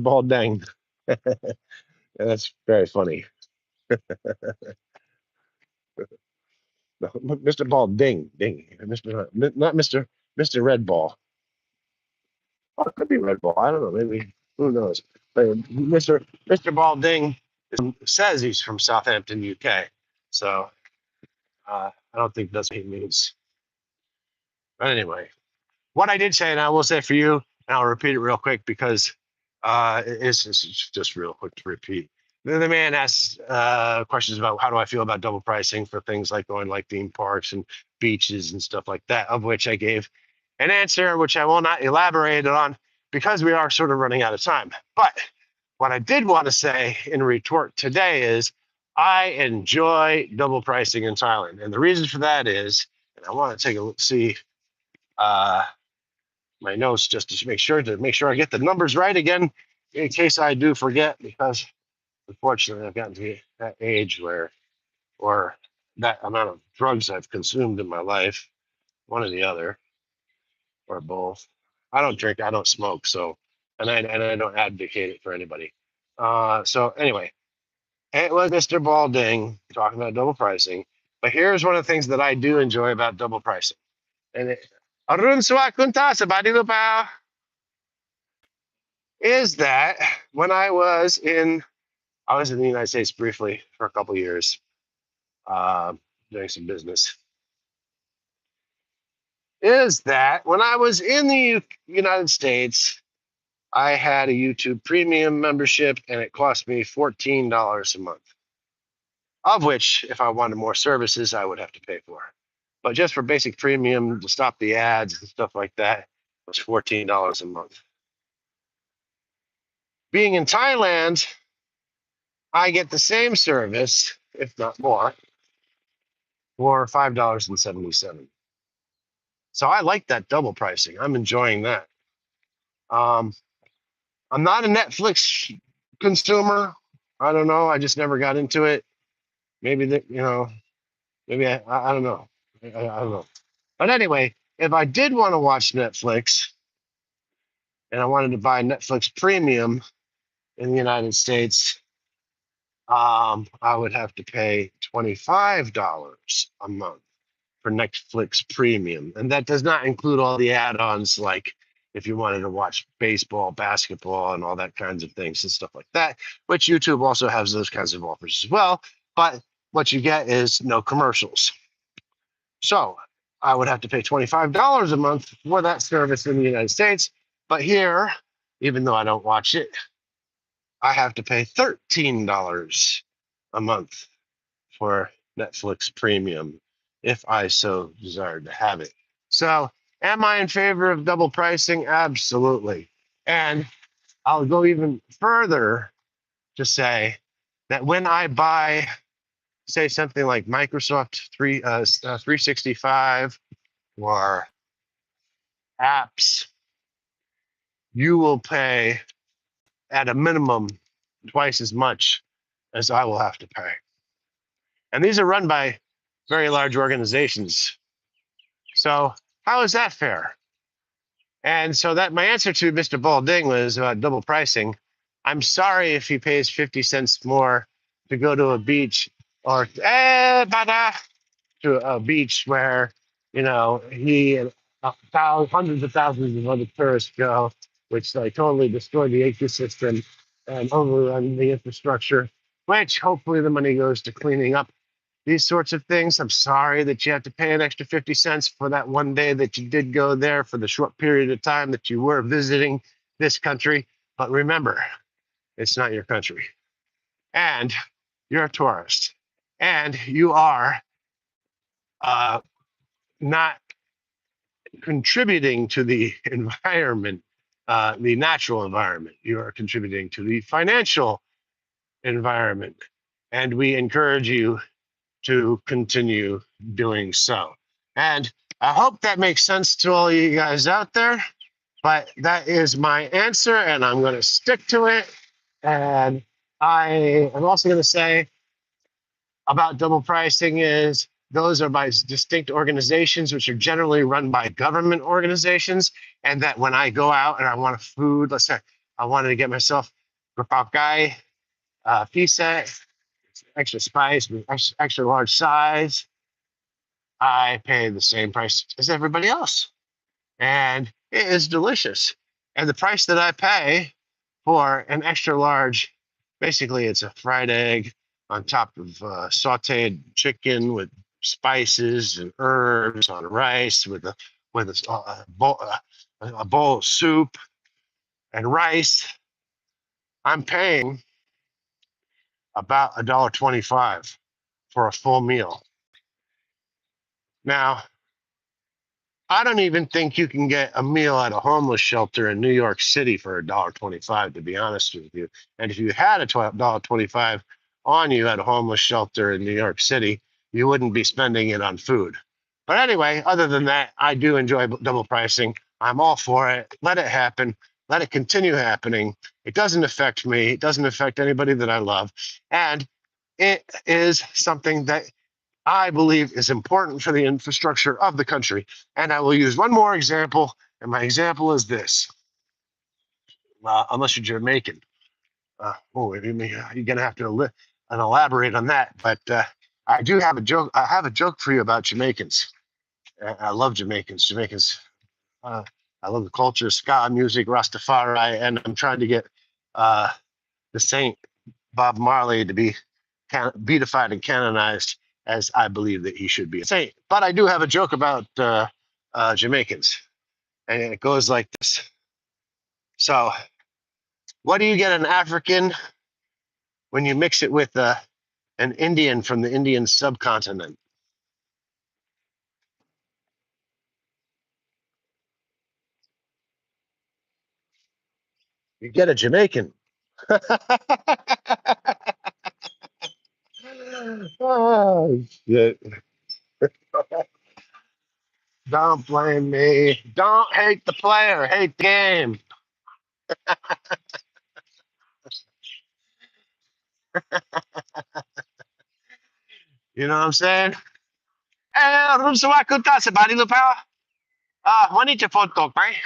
A: Balding. That's very funny. No, Mr. Ding, not Mr. Red Ball. Oh, it could be Red Ball. I don't know. Maybe who knows? But Mr. Balding says he's from Southampton, UK. So I don't think that's what he means. But anyway, what I did say, and I will say for you, and I'll repeat it real quick because it's just real quick to repeat. The man asks questions about how do I feel about double pricing for things like going like theme parks and beaches and stuff like that, of which I gave an answer, which I will not elaborate on because we are sort of running out of time. But what I did want to say in retort today is I enjoy double pricing in Thailand. And the reason for that is, and I want to take a look, see uh, my notes just to make sure I get the numbers right again in case I do forget, because unfortunately I've gotten to that age where, or that amount of drugs I've consumed in my life, one or the other, or both. I don't drink, I don't smoke, so and I don't advocate it for anybody. So anyway, it was Mr. Balding talking about double pricing. But here's one of the things that I do enjoy about double pricing. And it, Arun Swakunta Sabadi Lupao, is that when I was in the United States briefly for a couple of years, uh, doing some business. Is that when I was in the United States, I had a YouTube Premium membership, and it cost me $14 a month, of which, if I wanted more services, I would have to pay for. But just for basic premium to stop the ads and stuff like that, it was $14 a month. Being in Thailand, I get the same service, if not more, for $5.77. So I like that double pricing. I'm enjoying that. Um, I'm not a Netflix consumer. I don't know. I just never got into it. Maybe that, maybe I don't know. I don't know. But anyway, if I did want to watch Netflix and I wanted to buy Netflix Premium in the United States, I would have to pay $25 a month for Netflix Premium. And that does not include all the add-ons, like if you wanted to watch baseball, basketball, and all that kinds of things and stuff like that, which YouTube also has those kinds of offers as well. But what you get is no commercials. So I would have to pay $25 a month for that service in the United States. But here, even though I don't watch it, I have to pay $13 a month for Netflix Premium if I so desired to have it. So, am I in favor of double pricing? Absolutely. And I'll go even further to say that when I buy, say, something like Microsoft 365 or apps, you will pay at a minimum twice as much as I will have to pay. And these are run by very large organizations. So how is that fair? And so that my answer to Mr. Balding was about double pricing. I'm sorry if he pays 50 cents more to go to a beach or to a beach where, he and hundreds of thousands of other tourists go, which like totally destroy the ecosystem and overrun the infrastructure, which hopefully the money goes to cleaning up these sorts of things. I'm sorry that you have to pay an extra 50 cents for that one day that you did go there for the short period of time that you were visiting this country. But remember, it's not your country. And you're a tourist. And you are not contributing to the environment, the natural environment. You are contributing to the financial environment. And we encourage you to continue doing so. And I hope that makes sense to all you guys out there. But that is my answer, and I'm going to stick to it. And I am also going to say about double pricing is those are by distinct organizations, which are generally run by government organizations. And that when I go out and I want a food, let's say I wanted to get myself guy pizza, extra spice, extra large size, I pay the same price as everybody else. And it is delicious. And the price that I pay for an extra large, basically, it's a fried egg on top of sautéed chicken with spices and herbs on rice a bowl of soup and rice. I'm paying about $1.25 for a full meal. Now, I don't even think you can get a meal at a homeless shelter in New York City for $1.25, to be honest with you. And if you had a $1.25 on you at a homeless shelter in New York City, you wouldn't be spending it on food. But anyway, other than that, I do enjoy double pricing. I'm all for it. Let it happen. Let it continue happening. It doesn't affect me. It doesn't affect anybody that I love. And it is something that I believe is important for the infrastructure of the country. And I will use one more example, and my example is this. Unless you're Jamaican, you're going to have to elaborate on that. But I do have a joke. I have a joke for you about Jamaicans. I love Jamaicans. Uh, I love the culture, ska music, Rastafari, and I'm trying to get the Saint Bob Marley to be beatified and canonized as I believe that he should be a saint. But I do have a joke about Jamaicans, and it goes like this. So, what do you get an African when you mix it with an Indian from the Indian subcontinent? You get a Jamaican. Oh, shit. Don't blame me. Don't hate the player, hate the game. You know what I'm saying? Eh, room sa wakuta sa body lupa. Wanita phone talk, right?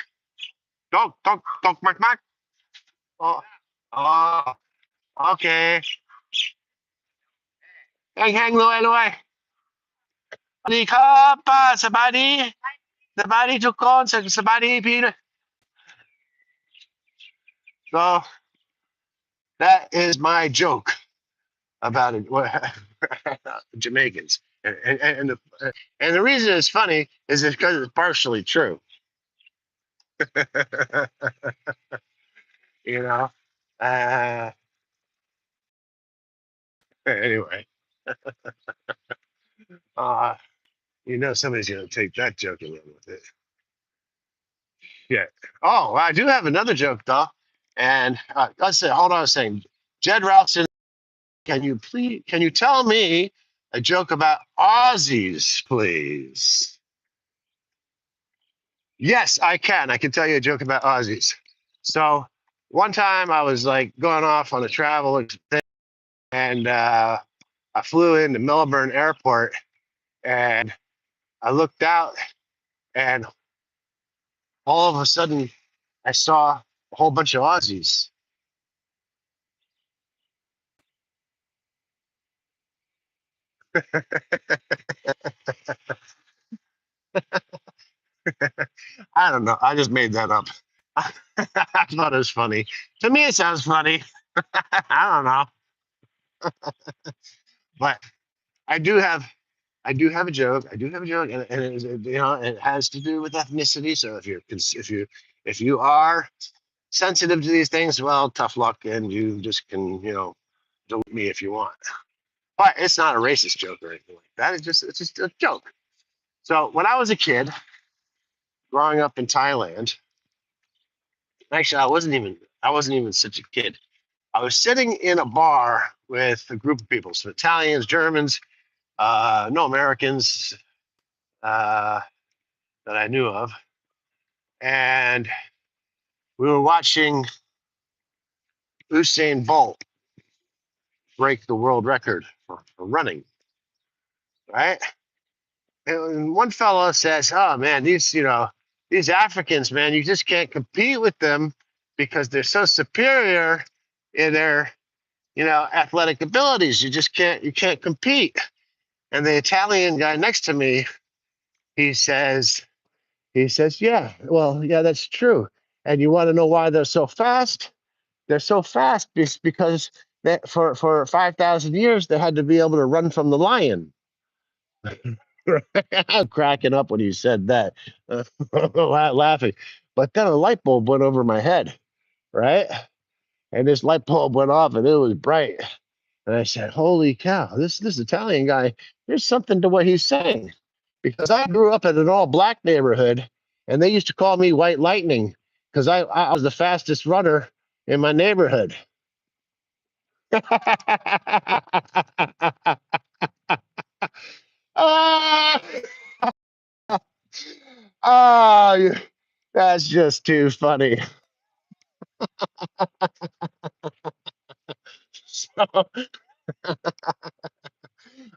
A: Talk, Mark. Oh, oh, okay. Hang, luay. สวัสดีครับสบายดีทุกคนสบายดีพี่ด้วย So that is my joke about it. Jamaicans. And the reason it's funny is because it's partially true. you know. Uh, anyway, uh, somebody's gonna take that joke and run with it. Yeah. Oh, I do have another joke though, and let's say, hold on a second. Jed Routson, can you tell me a joke about Aussies, please? Yes, I can. I can tell you a joke about Aussies. So one time I was like going off on a travel thing, and I flew into Melbourne Airport, and I looked out, and all of a sudden I saw a whole bunch of Aussies. I don't know. I just made that up. I thought it was funny. To me, it sounds funny. I don't know, but I do have I do have a joke. I do have a joke, and it, it has to do with ethnicity. So if you are sensitive to these things, well, tough luck, and you just can delete me if you want. But it's not a racist joke or anything like that. It's just a joke. So when I was a kid, growing up in Thailand, actually I wasn't even such a kid. I was sitting in a bar with a group of people, so Italians, Germans, no Americans, uh, that I knew of, and we were watching Usain Bolt break the world record for running, right? And one fellow says, "Oh man, these Africans, man, you just can't compete with them because they're so superior in their athletic abilities. You can't compete." And the Italian guy next to me, he says, "Yeah, well, yeah, that's true. And you want to know why they're so fast? They're so fast because that for 5,000 years they had to be able to run from the lion." I'm cracking up when he said that, laughing. But then a light bulb went over my head, right? And this light bulb went off, and it was bright. And I said, "Holy cow! This Italian guy, there's something to what he's saying." Because I grew up in an all black neighborhood, and they used to call me White Lightning because I was the fastest runner in my neighborhood. Ah, ah, that's just too funny. So,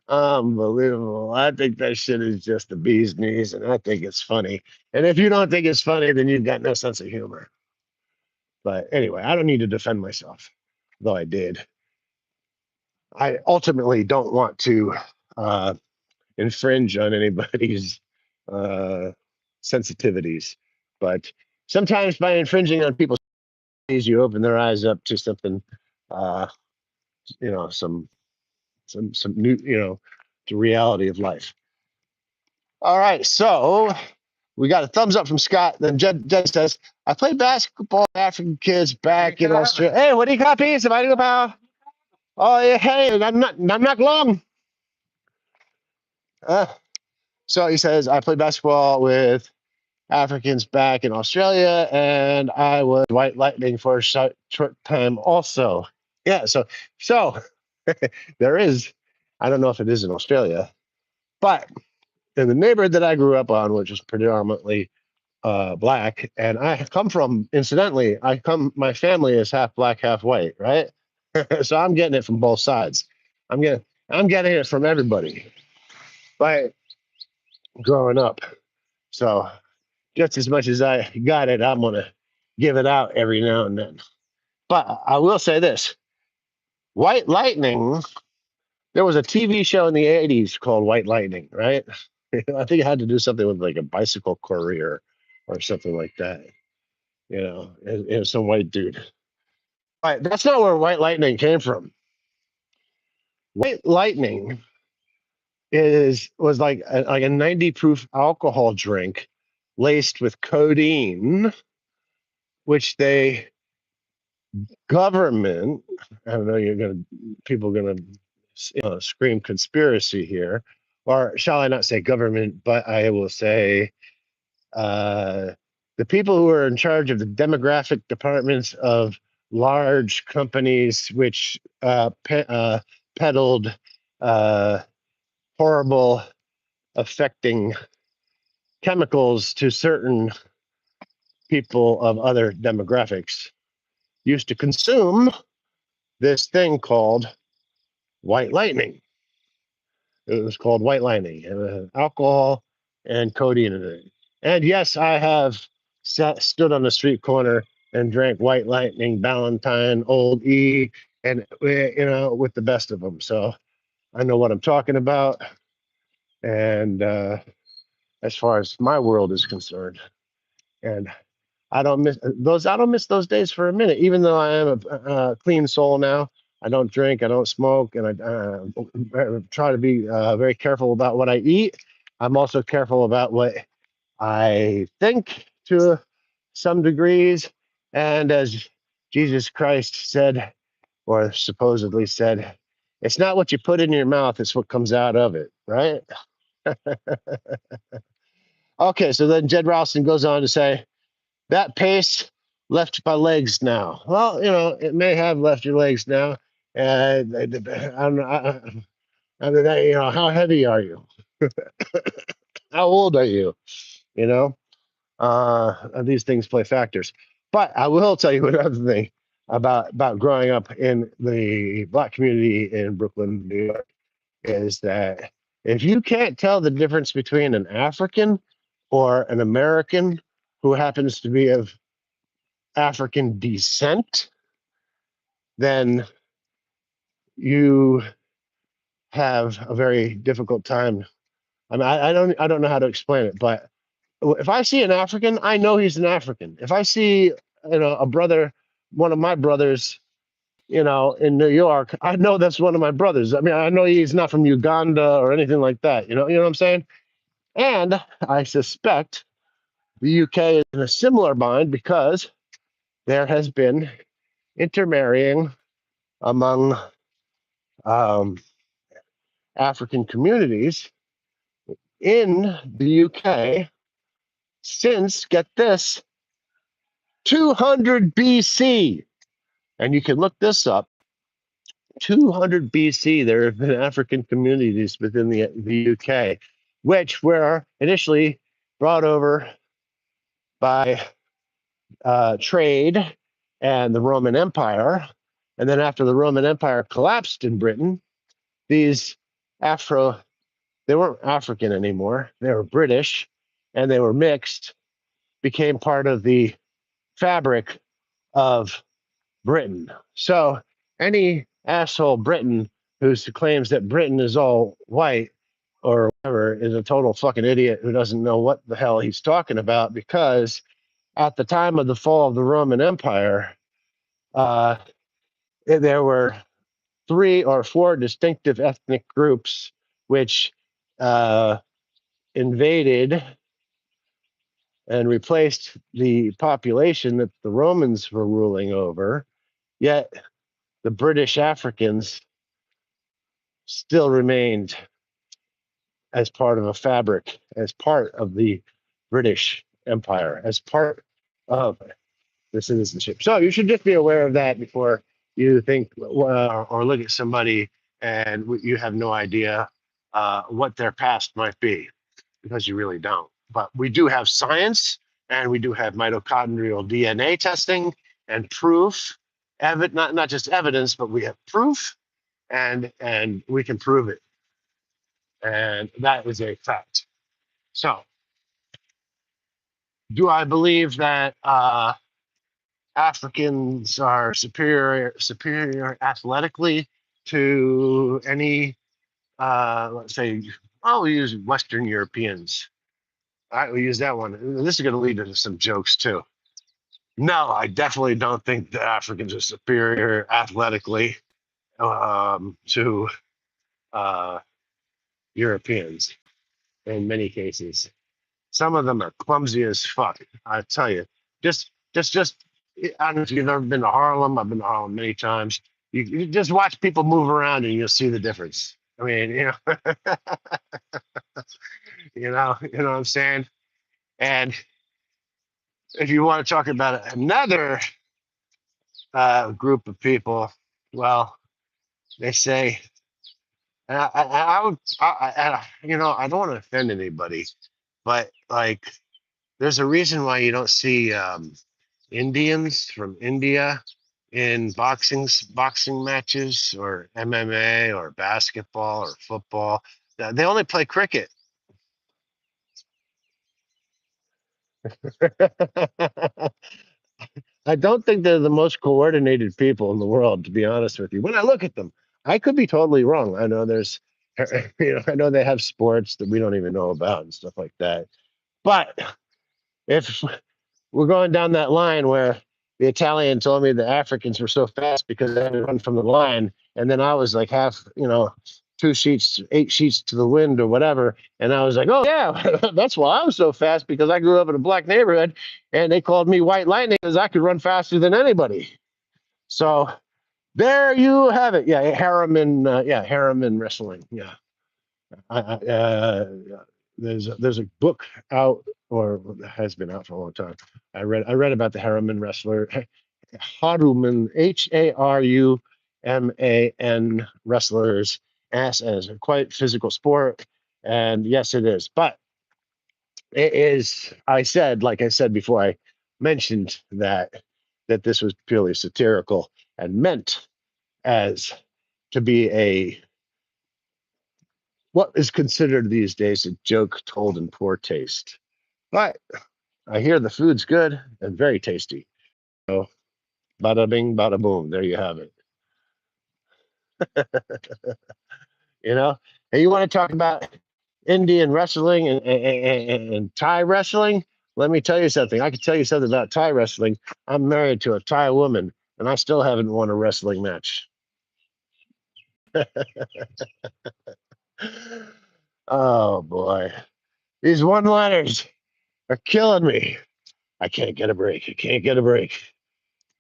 A: unbelievable. I think that shit is just the bee's knees, and I think it's funny. And if you don't think it's funny, then you've got no sense of humor. But anyway, I don't need to defend myself, though I did. I ultimately don't want to uh, infringe on anybody's uh, sensitivities, but sometimes by infringing on people's sensitivities, you open their eyes up to something, uh, some new, to reality of life. All right, so we got a thumbs up from Scott. Then Jed says, "I played basketball with African kids back in Australia." Hey, what do you copy? Somebody about? Oh, yeah, hey, I'm not long. Uh, so he says, "I played basketball with Africans back in Australia, and I was White Lightning for a short time also." Yeah, so there is, I don't know if it is in Australia, but in the neighborhood that I grew up on, which is predominantly black, and I come from, incidentally, my family is half black, half white, right? So I'm getting it from both sides. I'm getting I'm getting it from everybody, but growing up. So just as much as I got it, I'm gonna give it out every now and then. But I will say this: White Lightning. There was a TV show in the '80s called White Lightning, right? I think it had to do something with like a bicycle courier or something like that. It was some white dude. But that's not where White Lightning came from. White Lightning was like a 90 proof alcohol drink laced with codeine, which they government. I don't know. People are gonna scream conspiracy here, or shall I not say government, but I will say uh, the people who are in charge of the demographic departments of large companies which peddled uh, horrible, affecting chemicals to certain people of other demographics used to consume this thing called White Lightning. It was called White Lightning. It was alcohol and codeine in it. And yes, I have stood on the street corner and drank White Lightning, Ballantine, Old E, and with the best of them. So I know what I'm talking about. And as far as my world is concerned, and I don't miss those days for a minute. Even though I am a clean soul now, I don't drink, I don't smoke, and I try to be very careful about what I eat. I'm also careful about what I think to some degrees. And as Jesus Christ said, or supposedly said, it's not what you put in your mouth, it's what comes out of it, right? Okay, so then Jed Ralston goes on to say, that pace left my legs now. Well, it may have left your legs now. And I don't know. I mean, how heavy are you? How old are you? You know, these things play factors. But I will tell you another thing about growing up in the Black community in Brooklyn, New York, is that if you can't tell the difference between an African or an American who happens to be of African descent, then you have a very difficult time. I mean, I don't know how to explain it, but if I see an African, I know he's an African. If I see, a brother, one of my brothers, in New York, I know that's one of my brothers. I mean, I know he's not from Uganda or anything like that. You know what I'm saying? And I suspect the UK is in a similar bind because there has been intermarrying among um, African communities in the UK since, get this, 200 BC. And you can look this up. 200 BC, there have been African communities within the UK, which were initially brought over by trade and the Roman Empire. And then after the Roman Empire collapsed in Britain, these they weren't African anymore. They were British and they were mixed, became part of the fabric of Britain. So any asshole Briton who claims that Britain is all white or whatever is a total fucking idiot who doesn't know what the hell he's talking about, because at the time of the fall of the Roman Empire, uh, there were 3 or 4 distinctive ethnic groups which uh, invaded and replaced the population that the Romans were ruling over. Yet the British Africans still remained as part of a fabric, as part of the British Empire, as part of the citizenship. So you should just be aware of that before you think or look at somebody and you have no idea what their past might be, because you really don't. But we do have science, and we do have mitochondrial DNA testing and proof, not just evidence, but we have proof, and we can prove it, and that is a fact. So, do I believe that Africans are superior athletically to any, let's say, we use Western Europeans. All right, we use that one. This is going to lead into some jokes too. No, I definitely don't think the Africans are superior athletically to Europeans in many cases. Some of them are clumsy as fuck. I tell you, just. I don't know if you've ever been to Harlem. I've been to Harlem many times. You just watch people move around and you'll see the difference. I mean, you know what I'm saying. And if you want to talk about another group of people, well, they say, and I would, I don't want to offend anybody, but like, there's a reason why you don't see Indians from India in boxing matches or MMA or basketball or football. They only play cricket. I don't think they're the most coordinated people in the world, to be honest with you. When I look at them, I could be totally wrong. I know there's, I know they have sports that we don't even know about and stuff like that. But if we're going down that line where the Italian told me the Africans were so fast because they had to run from the line, and then I was like half, 8 sheets to the wind or whatever, and I was like, oh yeah, that's why I was so fast, because I grew up in a black neighborhood, and they called me White Lightning because I could run faster than anybody. So there you have it. Yeah, Harriman wrestling. Yeah. There's a book out, or has been out for a long time. I read about the Harriman wrestler, Haruman, Haruman wrestlers, as a quite physical sport, and yes, it is. But it is. Like I said before, I mentioned that this was purely satirical and meant as to be a what is considered these days a joke told in poor taste. But I hear the food's good and very tasty. So bada bing, bada boom. There you have it. You know, and you want to talk about Indian wrestling and Thai wrestling? Let me tell you something. I can tell you something about Thai wrestling. I'm married to a Thai woman, and I still haven't won a wrestling match. Oh boy, these one-liners are killing me. I can't get a break. I can't get a break.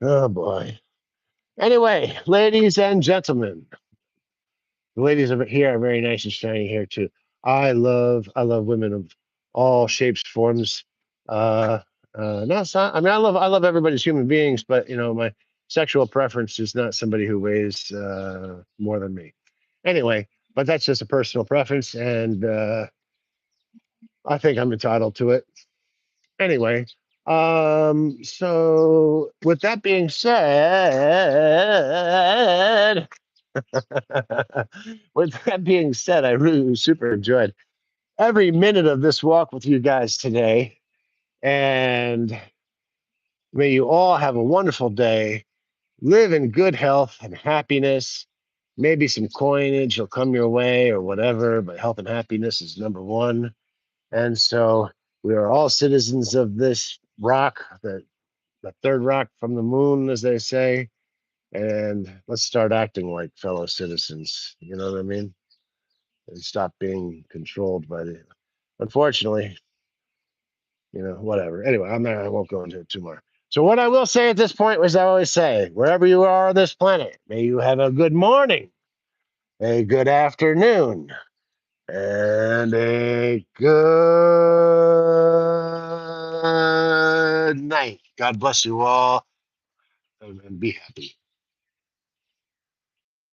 A: Oh boy. Anyway, ladies and gentlemen, the ladies over here are very nice and shiny here too. I love women of all shapes, forms. Uh, not so, I mean, I love everybody's human beings, but my sexual preference is not somebody who weighs more than me. Anyway, but that's just a personal preference, and I think I'm entitled to it. Anyway, so with that being said, with that being said, I really super enjoyed every minute of this walk with you guys today. And may you all have a wonderful day. Live in good health and happiness. Maybe some coinage will come your way or whatever, but health and happiness is number one. And so we are all citizens of this rock, the third rock from the moon, as they say. And let's start acting like fellow citizens. You know what I mean? And stop being controlled by the. Unfortunately, whatever. Anyway, I won't go into it too much. So what I will say at this point was I always say, wherever you are on this planet, may you have a good morning, a good afternoon, and a good night. God bless you all, and be happy.